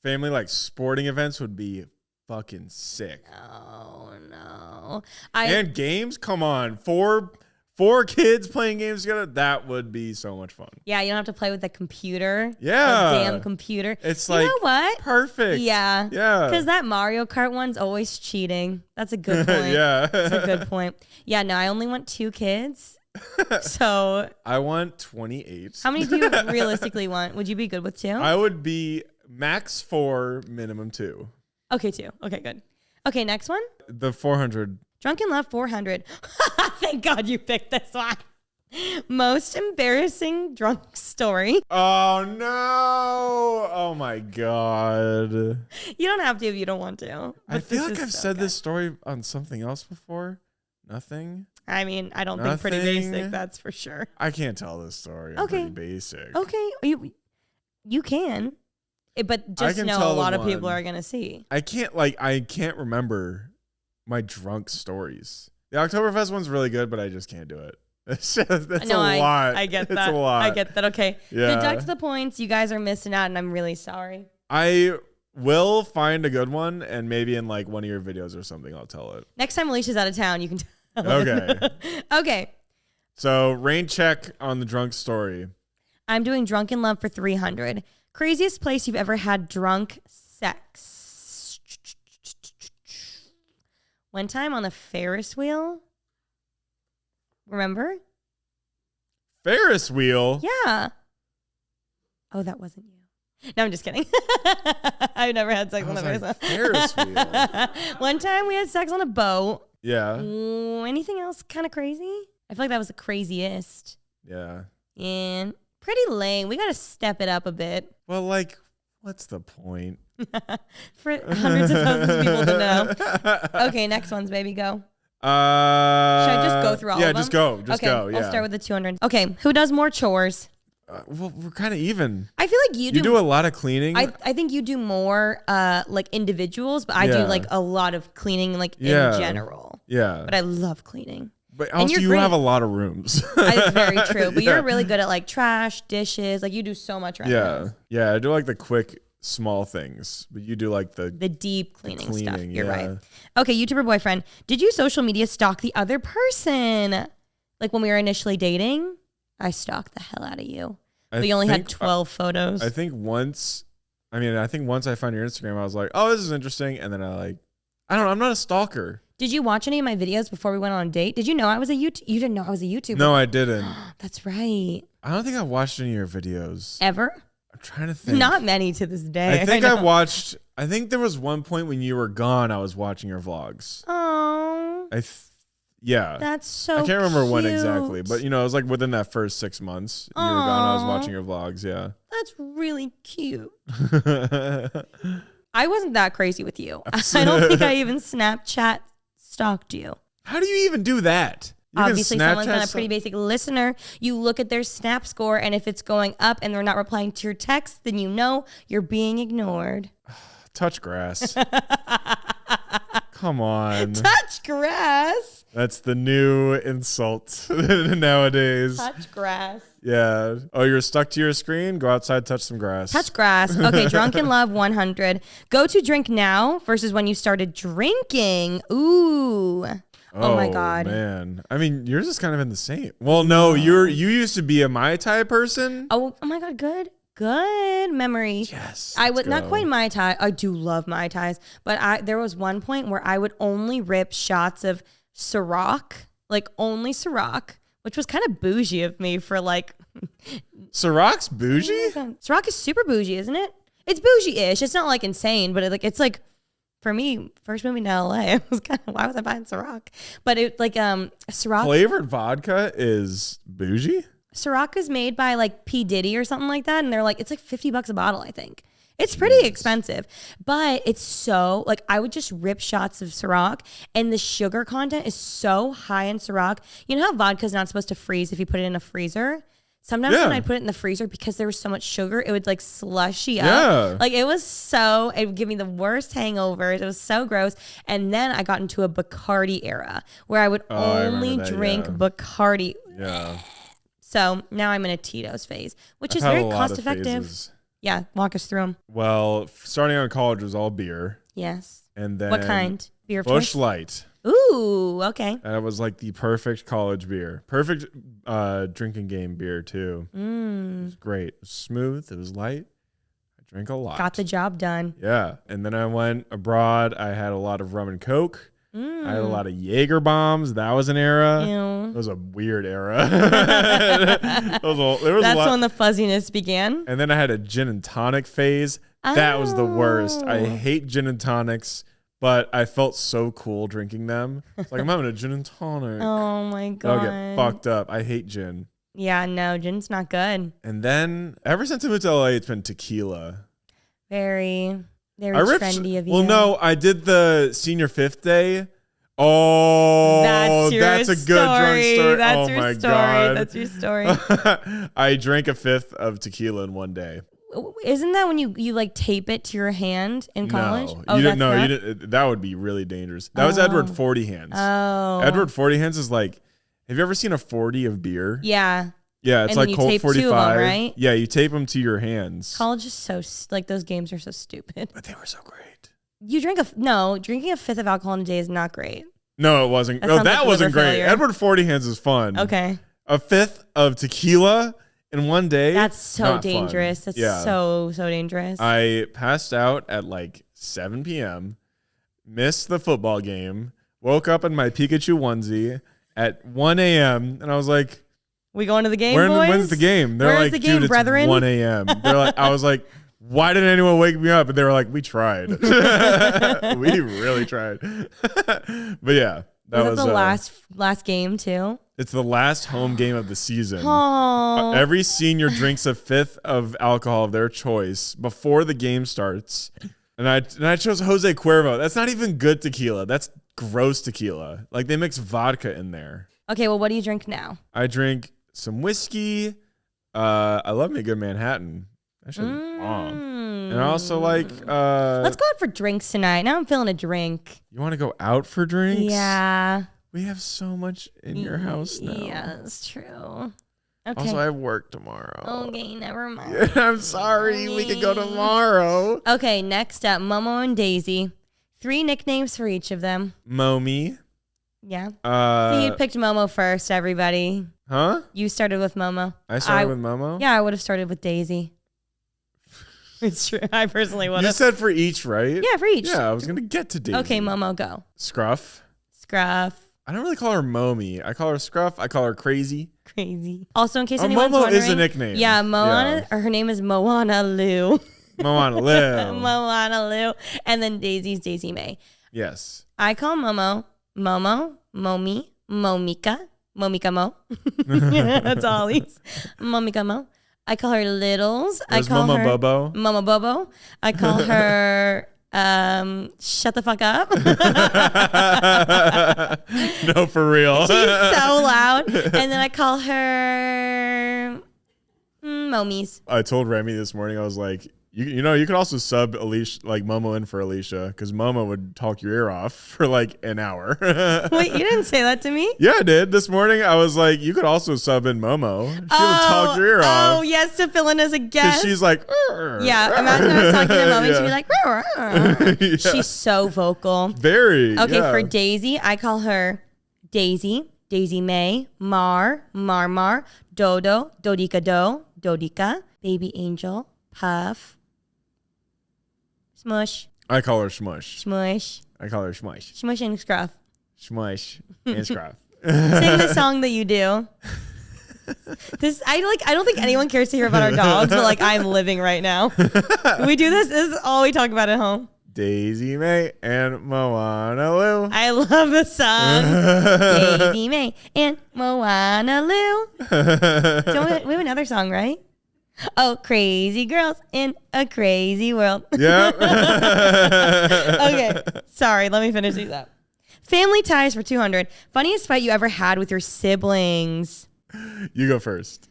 Speaker 2: Family like sporting events would be fucking sick.
Speaker 1: Oh no.
Speaker 2: And games? Come on. 4 kids playing games together? That would be so much fun.
Speaker 1: Yeah, you don't have to play with the computer.
Speaker 2: Yeah.
Speaker 1: The damn computer.
Speaker 2: It's
Speaker 1: you
Speaker 2: like,
Speaker 1: know what?
Speaker 2: Perfect.
Speaker 1: Yeah.
Speaker 2: Yeah.
Speaker 1: Because that Mario Kart one's always cheating. That's a good point.
Speaker 2: Yeah.
Speaker 1: That's a good point. Yeah, no, I only want 2 kids. So.
Speaker 2: I want 28.
Speaker 1: How many do you realistically want? Would you be good with 2?
Speaker 2: I would be max 4, minimum 2.
Speaker 1: Okay, 2. Okay, good. Okay, next one.
Speaker 2: The 400.
Speaker 1: Drunken Love 400. Thank God you picked this one. Most embarrassing drunk story.
Speaker 2: Oh, no. Oh, my God.
Speaker 1: You don't have to if you don't want to.
Speaker 2: I feel like I've said this story on something else before. Nothing.
Speaker 1: I mean, I don't think Pretty Basic, that's for sure.
Speaker 2: I can't tell this story. I'm
Speaker 1: okay.
Speaker 2: Pretty basic.
Speaker 1: Okay. You can. But just know a lot of people are going to see.
Speaker 2: I can't remember my drunk stories. The Oktoberfest one's really good, but I just can't do it. That's a lot.
Speaker 1: I get that.
Speaker 2: It's a lot.
Speaker 1: I get that. Okay.
Speaker 2: Yeah.
Speaker 1: Deduct the points. You guys are missing out, and I'm really sorry.
Speaker 2: I will find a good one, and maybe in like one of your videos or something, I'll tell it.
Speaker 1: Next time Alicia's out of town, you can tell
Speaker 2: Okay.
Speaker 1: Okay.
Speaker 2: So, rain check on the drunk story.
Speaker 1: I'm doing Drunken Love for 300. Craziest place you've ever had drunk sex. One time on the Ferris wheel. Remember?
Speaker 2: Ferris wheel?
Speaker 1: Yeah. Oh, that wasn't you. No, I'm just kidding. I've never had sex on the
Speaker 2: Ferris wheel.
Speaker 1: One time we had sex on a boat.
Speaker 2: Yeah.
Speaker 1: Ooh, anything else kind of crazy? I feel like that was the craziest.
Speaker 2: Yeah.
Speaker 1: And pretty lame. We got to step it up a bit.
Speaker 2: Well, like, what's the point?
Speaker 1: For hundreds of thousands of people to know. Okay, next one's baby, go. Should I just go through all of them?
Speaker 2: Yeah, just go. Just go. Yeah.
Speaker 1: I'll start with the 200. Okay, who does more chores?
Speaker 2: Well, we're kind of even.
Speaker 1: I feel like you
Speaker 2: do a lot of cleaning.
Speaker 1: I think you do more like individuals, but I do like a lot of cleaning like in general.
Speaker 2: Yeah.
Speaker 1: But I love cleaning.
Speaker 2: But also you have a lot of rooms.
Speaker 1: That's very true. But you're really good at like trash, dishes. Like you do so much right now.
Speaker 2: Yeah, I do like the quick small things, but you do like the
Speaker 1: deep cleaning stuff. You're right. Okay, YouTuber boyfriend. Did you social media stalk the other person? Like when we were initially dating? I stalked the hell out of you. But you only had 12 photos.
Speaker 2: I think once I found your Instagram, I was like, oh, this is interesting. And then I'm not a stalker.
Speaker 1: Did you watch any of my videos before we went on a date? Did you know I was a YouTuber? You didn't know I was a YouTuber?
Speaker 2: No, I didn't.
Speaker 1: That's right.
Speaker 2: I don't think I watched any of your videos.
Speaker 1: Ever?
Speaker 2: I'm trying to think.
Speaker 1: Not many to this day.
Speaker 2: I think I think there was one point when you were gone, I was watching your vlogs.
Speaker 1: Oh.
Speaker 2: Yeah.
Speaker 1: That's so
Speaker 2: I can't remember when
Speaker 1: cute.
Speaker 2: exactly, but it was like within that first 6 months. You were gone, I was watching your vlogs, yeah.
Speaker 1: That's really cute. I wasn't that crazy with you. I don't think I even Snapchat stalked you.
Speaker 2: How do you even do that? You
Speaker 1: Obviously, someone's not a Pretty Basic listener. You look at their Snap score, and if it's going up and they're not replying to your text, then you know you're being ignored.
Speaker 2: Touch grass. Come on.
Speaker 1: Touch grass?
Speaker 2: That's the new insult nowadays.
Speaker 1: Touch grass.
Speaker 2: Yeah. Oh, you're stuck to your screen? Go outside, touch some grass.
Speaker 1: Touch grass. Okay, Drunken Love 100. Go to drink now versus when you started drinking. Ooh. Oh my God.
Speaker 2: Man. I mean, yours is kind of in the same. Well, no, you used to be a Mai Tai person.
Speaker 1: Oh my God. Good memory.
Speaker 2: Yes.
Speaker 1: I would not quite Mai Tai. I do love Mai Tais, but there was one point where I would only rip shots of Ciroc, like only Ciroc, which was kind of bougie of me for like.
Speaker 2: Ciroc's bougie?
Speaker 1: Ciroc is super bougie, isn't it? It's bougie-ish. It's not like insane, but it's like, for me, first moving to LA, it was kind of, why was I buying Ciroc? But it like Ciroc.
Speaker 2: Flavored vodka is bougie?
Speaker 1: Ciroc is made by like P. Diddy or something like that. And they're like, it's like $50 a bottle, I think. It's pretty expensive, but it's so like, I would just rip shots of Ciroc, and the sugar content is so high in Ciroc. You know how vodka is not supposed to freeze if you put it in a freezer? Sometimes when I'd put it in the freezer, because there was so much sugar, it would like slushy up.
Speaker 2: Yeah.
Speaker 1: Like it would give me the worst hangovers. It was so gross. And then I got into a Bacardi era where I would only drink Bacardi.
Speaker 2: Yeah.
Speaker 1: So now I'm in a Tito's phase, which is very cost effective. Yeah, walk us through them.
Speaker 2: Well, starting out in college was all beer.
Speaker 1: Yes.
Speaker 2: And then
Speaker 1: what kind? Beer of
Speaker 2: Busch
Speaker 1: choice?
Speaker 2: Light.
Speaker 1: Ooh, okay.
Speaker 2: That was like the perfect college beer. Perfect drinking game beer too. It was great. It was smooth. It was light. I drank a lot.
Speaker 1: Got the job done.
Speaker 2: Yeah. And then I went abroad. I had a lot of rum and Coke. I had a lot of Jaeger bombs. That was an era.
Speaker 1: Ew.
Speaker 2: It was a weird era.
Speaker 1: That's when the fuzziness began.
Speaker 2: And then I had a gin and tonic phase. That was the worst. I hate gin and tonics, but I felt so cool drinking them. It's like, I'm having a gin and tonic.
Speaker 1: Oh my God.
Speaker 2: I'll get fucked up. I hate gin.
Speaker 1: Yeah, no, gin's not good.
Speaker 2: And then ever since I moved to LA, it's been tequila.
Speaker 1: Very trendy of you.
Speaker 2: Well, no, I did the senior fifth day. Oh, that's a good drunk story.
Speaker 1: That's
Speaker 2: oh
Speaker 1: your
Speaker 2: my
Speaker 1: story.
Speaker 2: God.
Speaker 1: That's your story.
Speaker 2: I drank a fifth of tequila in one day.
Speaker 1: Isn't that when you like tape it to your hand in college?
Speaker 2: No, you didn't know. You didn't. That would be really dangerous. That was Edward 40 Hands.
Speaker 1: Oh,
Speaker 2: Edward 40 Hands is like, have you ever seen a 40 of beer?
Speaker 1: Yeah.
Speaker 2: Yeah, it's like Colt 45.
Speaker 1: Them, right?
Speaker 2: Yeah, you tape them to your hands.
Speaker 1: College is so like those games are so stupid.
Speaker 2: But they were so great.
Speaker 1: You drinking a fifth of alcohol in a day is not great.
Speaker 2: No, it wasn't. That wasn't great.
Speaker 1: Failure.
Speaker 2: Edward 40 Hands is fun.
Speaker 1: Okay.
Speaker 2: A fifth of tequila in one day.
Speaker 1: That's so dangerous.
Speaker 2: Fun.
Speaker 1: That's so dangerous.
Speaker 2: I passed out at like 7 p.m., missed the football game, woke up in my Pikachu onesie at 1 a.m., and I was like,
Speaker 1: we going to the game, boys?
Speaker 2: When's the game? They're
Speaker 1: Where's
Speaker 2: like,
Speaker 1: the game,
Speaker 2: dude,
Speaker 1: brethren?
Speaker 2: It's 1 a.m. They're like, I was like, why didn't anyone wake me up? And they were like, we tried. We really tried. But yeah, that was
Speaker 1: the last game too.
Speaker 2: It's the last home game of the season.
Speaker 1: Oh.
Speaker 2: Every senior drinks a fifth of alcohol of their choice before the game starts. And I chose Jose Cuervo. That's not even good tequila. That's gross tequila. Like they mix vodka in there.
Speaker 1: Okay, well, what do you drink now?
Speaker 2: I drink some whiskey. I love me a good Manhattan. That shit's bomb. And I also like
Speaker 1: let's go out for drinks tonight. Now I'm feeling a drink.
Speaker 2: You want to go out for drinks?
Speaker 1: Yeah.
Speaker 2: We have so much in your house now.
Speaker 1: Yeah, that's true. Okay.
Speaker 2: Also, I have work tomorrow.
Speaker 1: Okay, never mind.
Speaker 2: Yeah, I'm sorry. We could go tomorrow.
Speaker 1: Okay, next up, Momo and Daisy. 3 nicknames for each of them.
Speaker 2: Momi.
Speaker 1: Yeah. So you picked Momo first, everybody.
Speaker 2: Huh?
Speaker 1: You started with Momo.
Speaker 2: I started with Momo?
Speaker 1: Yeah, I would have started with Daisy. It's true. I personally would have.
Speaker 2: You said for each, right?
Speaker 1: Yeah, for each.
Speaker 2: Yeah, I was going to get to Daisy.
Speaker 1: Okay, Momo, go.
Speaker 2: Scruff.
Speaker 1: Scruff.
Speaker 2: I don't really call her Momi. I call her Scruff. I call her Crazy.
Speaker 1: Crazy. Also, in case anyone's
Speaker 2: Momo
Speaker 1: wondering.
Speaker 2: is a nickname.
Speaker 1: Yeah, Moana, or her name is Moana Lou.
Speaker 2: Moana Lou.
Speaker 1: Moana Lou. And then Daisy's Daisy May.
Speaker 2: Yes.
Speaker 1: I call Momo, Momi, Momika Mo. That's Ollie's. Momika Mo. I call her Littles. I call
Speaker 2: Momo
Speaker 1: her
Speaker 2: Bobo.
Speaker 1: Momo Bobo. I call her shut the fuck up.
Speaker 2: No, for real.
Speaker 1: She's so loud. And then I call her Momies.
Speaker 2: I told Remi this morning, I was like, you could also sub Alisha, like Momo in for Alisha, because Momo would talk your ear off for like an hour.
Speaker 1: Wait, you didn't say that to me?
Speaker 2: Yeah, I did. This morning, I was like, you could also sub in Momo. She would talk your ear off.
Speaker 1: Oh, yes, to fill in as a guest.
Speaker 2: She's like,
Speaker 1: yeah, imagine I was talking to Momo,
Speaker 2: yeah.
Speaker 1: she'd be like,
Speaker 2: Yeah.
Speaker 1: She's so vocal.
Speaker 2: Very.
Speaker 1: Okay,
Speaker 2: yeah.
Speaker 1: for Daisy, I call her Daisy, Daisy May, Mar, Dodo, Dodika, Baby Angel, Puff, Smush.
Speaker 2: I call her Smush.
Speaker 1: Smush.
Speaker 2: I call her Smush.
Speaker 1: Smush and Scruff.
Speaker 2: Smush and Scruff.
Speaker 1: Sing the song that you do. I don't think anyone cares to hear about our dogs, but like I'm living right now. We do this. This is all we talk about at home.
Speaker 2: Daisy May and Moana Lou.
Speaker 1: I love the song. Daisy May and Moana Lou. We have another song, right? Oh, crazy girls in a crazy world.
Speaker 2: Yeah.
Speaker 1: Okay. Sorry. Let me finish these up. Family ties for 200. Funniest fight you ever had with your siblings?
Speaker 2: You go first.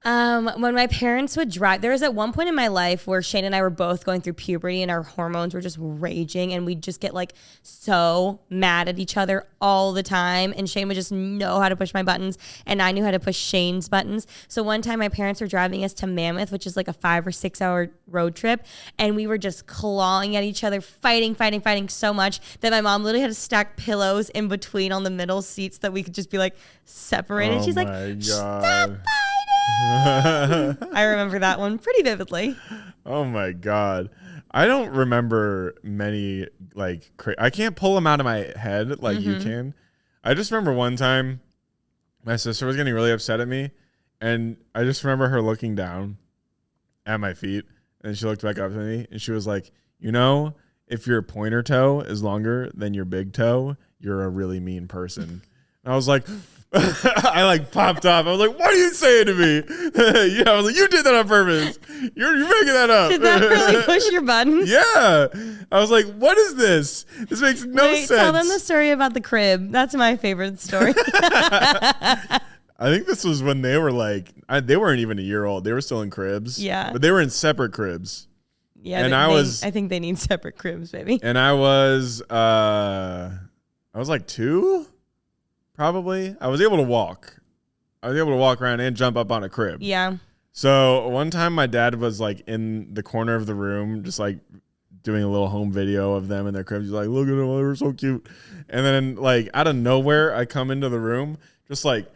Speaker 1: When my parents would drive, there was at one point in my life where Shane and I were both going through puberty and our hormones were just raging and we'd just get like so mad at each other all the time. And Shane would just know how to push my buttons and I knew how to push Shane's buttons. So one time my parents were driving us to Mammoth, which is like a 5 or 6 hour road trip. And we were just clawing at each other, fighting so much that my mom literally had to stack pillows in between on the middle seats that we could just be like separated.
Speaker 2: Oh
Speaker 1: She's like, stop fighting. I remember that one pretty vividly.
Speaker 2: Oh my God. I don't remember many I can't pull them out of my head like you can. I just remember one time my sister was getting really upset at me and I just remember her looking down at my feet and she looked back up to me and she was like, if your pointer toe is longer than your big toe, you're a really mean person. And I was like, I like popped off. I was like, what are you saying to me? Yeah, I was like, you did that on purpose. You're making that up.
Speaker 1: Did that really push your buttons?
Speaker 2: Yeah. I was like, what is this? This makes no sense.
Speaker 1: Tell them the story about the crib. That's my favorite story.
Speaker 2: I think this was when they were they weren't even a year old. They were still in cribs.
Speaker 1: Yeah.
Speaker 2: But they were in separate cribs.
Speaker 1: Yeah. And I think they need separate cribs, baby.
Speaker 2: And I was like 2. Probably. I was able to walk. Around and jump up on a crib.
Speaker 1: Yeah.
Speaker 2: So one time my dad was like in the corner of the room, just like doing a little home video of them in their cribs. He's like, look at them. They were so cute. And then like out of nowhere, I come into the room just like.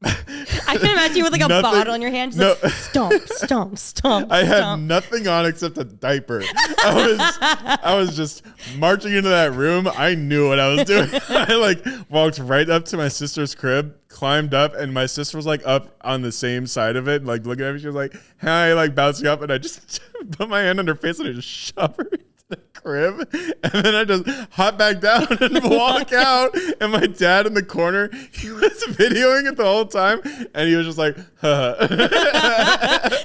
Speaker 1: I can imagine you with like a bottle in your hand. Just like, stomp.
Speaker 2: I had nothing on except a diaper. I was just marching into that room. I knew what I was doing. I like walked right up to my sister's crib, climbed up, and my sister was like up on the same side of it, like looking at me. She was like, hi, like bouncing up, and I just put my hand on her face and I just shoved her into the crib, and then I just hop back down and walk out. And my dad in the corner, he was videoing it the whole time, and he was just like,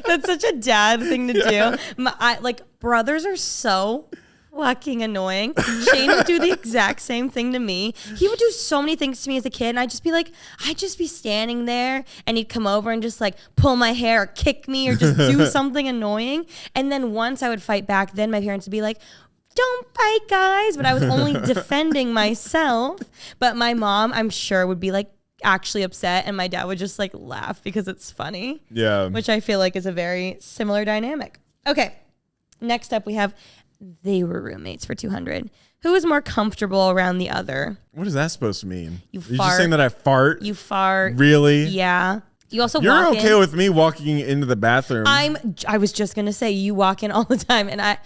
Speaker 1: That's such a dad thing to do. Brothers are so fucking annoying. Shane would do the exact same thing to me. He would do so many things to me as a kid, and I'd just be standing there, and he'd come over and just like pull my hair or kick me or just do something annoying. And then once I would fight back, then my parents would be like, don't fight, guys. But I was only defending myself. But my mom, I'm sure, would be like actually upset, and my dad would just like laugh because it's funny.
Speaker 2: Yeah.
Speaker 1: Which I feel like is a very similar dynamic. Okay. Next up, we have they were roommates for 200. Who is more comfortable around the other?
Speaker 2: What is that supposed to mean?
Speaker 1: You
Speaker 2: Are
Speaker 1: fart.
Speaker 2: you just saying that I fart?
Speaker 1: You fart.
Speaker 2: Really?
Speaker 1: Yeah. You also
Speaker 2: You're
Speaker 1: walk
Speaker 2: okay
Speaker 1: in.
Speaker 2: with me walking into the bathroom.
Speaker 1: I was just gonna say you walk in all the time, and I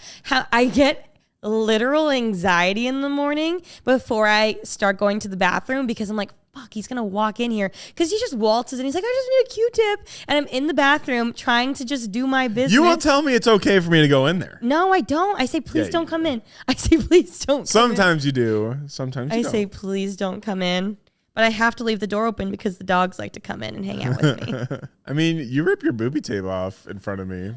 Speaker 1: literal anxiety in the morning before I start going to the bathroom because I'm like, fuck, he's going to walk in here. Because he just waltzes and he's like, I just need a Q-tip. And I'm in the bathroom trying to just do my business.
Speaker 2: You will tell me it's okay for me to go in there.
Speaker 1: No, I don't. I say, please don't come in. I say, please don't
Speaker 2: Sometimes you do. Sometimes you don't.
Speaker 1: I say, please don't come in. But I have to leave the door open because the dogs like to come in and hang out with me.
Speaker 2: I mean, you rip your booby tape off in front of me.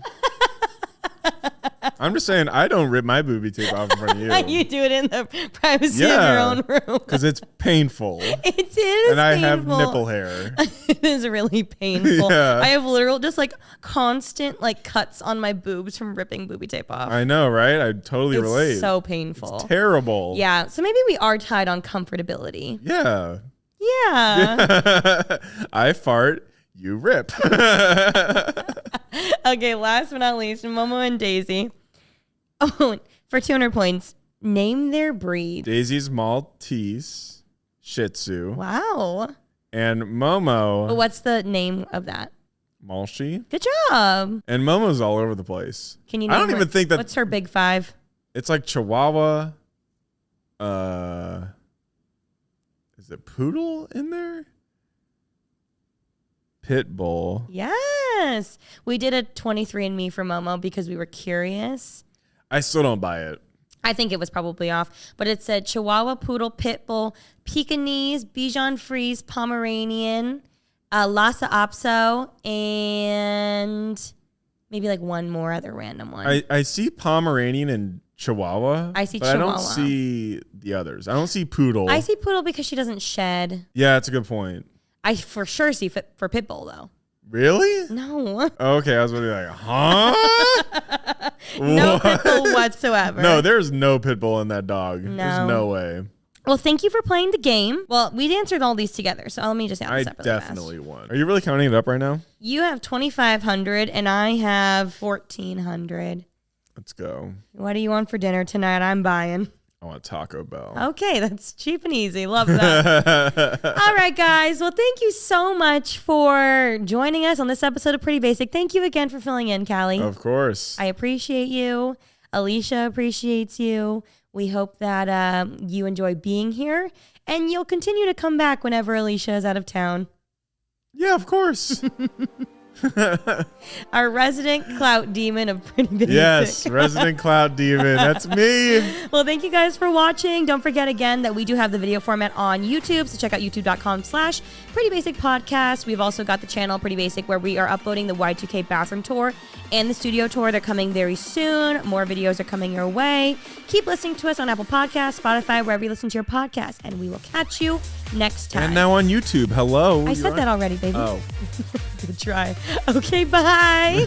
Speaker 2: I'm just saying, I don't rip my booby tape off in front of you.
Speaker 1: You do it in the privacy of your own room.
Speaker 2: Because it's painful.
Speaker 1: It is
Speaker 2: And I
Speaker 1: painful.
Speaker 2: have nipple hair.
Speaker 1: It is really painful.
Speaker 2: Yeah.
Speaker 1: I have literal just like constant like cuts on my boobs from ripping booby tape off.
Speaker 2: I know, right? I totally
Speaker 1: It's
Speaker 2: relate.
Speaker 1: so painful.
Speaker 2: It's terrible.
Speaker 1: Yeah. So maybe we are tied on comfortability.
Speaker 2: Yeah.
Speaker 1: Yeah.
Speaker 2: I fart, you rip.
Speaker 1: Okay, last but not least, Momo and Daisy. Oh, for 200 points, name their breed.
Speaker 2: Daisy's Maltese, Shih Tzu.
Speaker 1: Wow.
Speaker 2: And Momo,
Speaker 1: What's the name of that?
Speaker 2: Malshi.
Speaker 1: Good job.
Speaker 2: And Momo's all over the place.
Speaker 1: Can you?
Speaker 2: I don't even think that
Speaker 1: What's her big five?
Speaker 2: it's like Chihuahua. Is it Poodle in there? Pit Bull.
Speaker 1: Yes. We did a 23andMe for Momo because we were curious.
Speaker 2: I still don't buy it.
Speaker 1: I think it was probably off, but it said Chihuahua, Poodle, Pit Bull, Pekingese, Bichon Frise, Pomeranian, Lhasa Apso, and maybe like one more other random one.
Speaker 2: I see Pomeranian and Chihuahua.
Speaker 1: I see
Speaker 2: but
Speaker 1: Chihuahua.
Speaker 2: I don't see the others. I don't see Poodle.
Speaker 1: I see Poodle because she doesn't shed.
Speaker 2: Yeah, that's a good point.
Speaker 1: I for sure see for Pit Bull though.
Speaker 2: Really?
Speaker 1: No.
Speaker 2: Okay, I was really like, huh?
Speaker 1: No Pit Bull whatsoever.
Speaker 2: No, there's no Pit Bull in that dog.
Speaker 1: No.
Speaker 2: There's no way.
Speaker 1: Well, thank you for playing the game. Well, we answered all these together, so let me just answer
Speaker 2: I
Speaker 1: separately.
Speaker 2: definitely won. Are you really counting it up right now?
Speaker 1: You have 2,500 and I have 1,400.
Speaker 2: Let's go.
Speaker 1: What do you want for dinner tonight? I'm buying.
Speaker 2: I want Taco Bell.
Speaker 1: Okay, that's cheap and easy. Love that. All right, guys. Well, thank you so much for joining us on this episode of Pretty Basic. Thank you again for filling in, Callie.
Speaker 2: Of course.
Speaker 1: I appreciate you. Alisha appreciates you. We hope that you enjoy being here and you'll continue to come back whenever Alisha is out of town.
Speaker 2: Yeah, of course.
Speaker 1: Our resident clout demon of Pretty Basic.
Speaker 2: Yes, resident cloud demon. That's me.
Speaker 1: Well, thank you guys for watching. Don't forget again that we do have the video format on YouTube, so check out youtube.com/Pretty Basic Podcast. We've also got the channel Pretty Basic where we are uploading the Y2K bathroom tour and the studio tour. They're coming very soon. More videos are coming your way. Keep listening to us on Apple Podcasts, Spotify, wherever you listen to your podcast, and we will catch you next time.
Speaker 2: And now on YouTube. Hello.
Speaker 1: I said that already, baby.
Speaker 2: Oh.
Speaker 1: Good try. Okay, bye.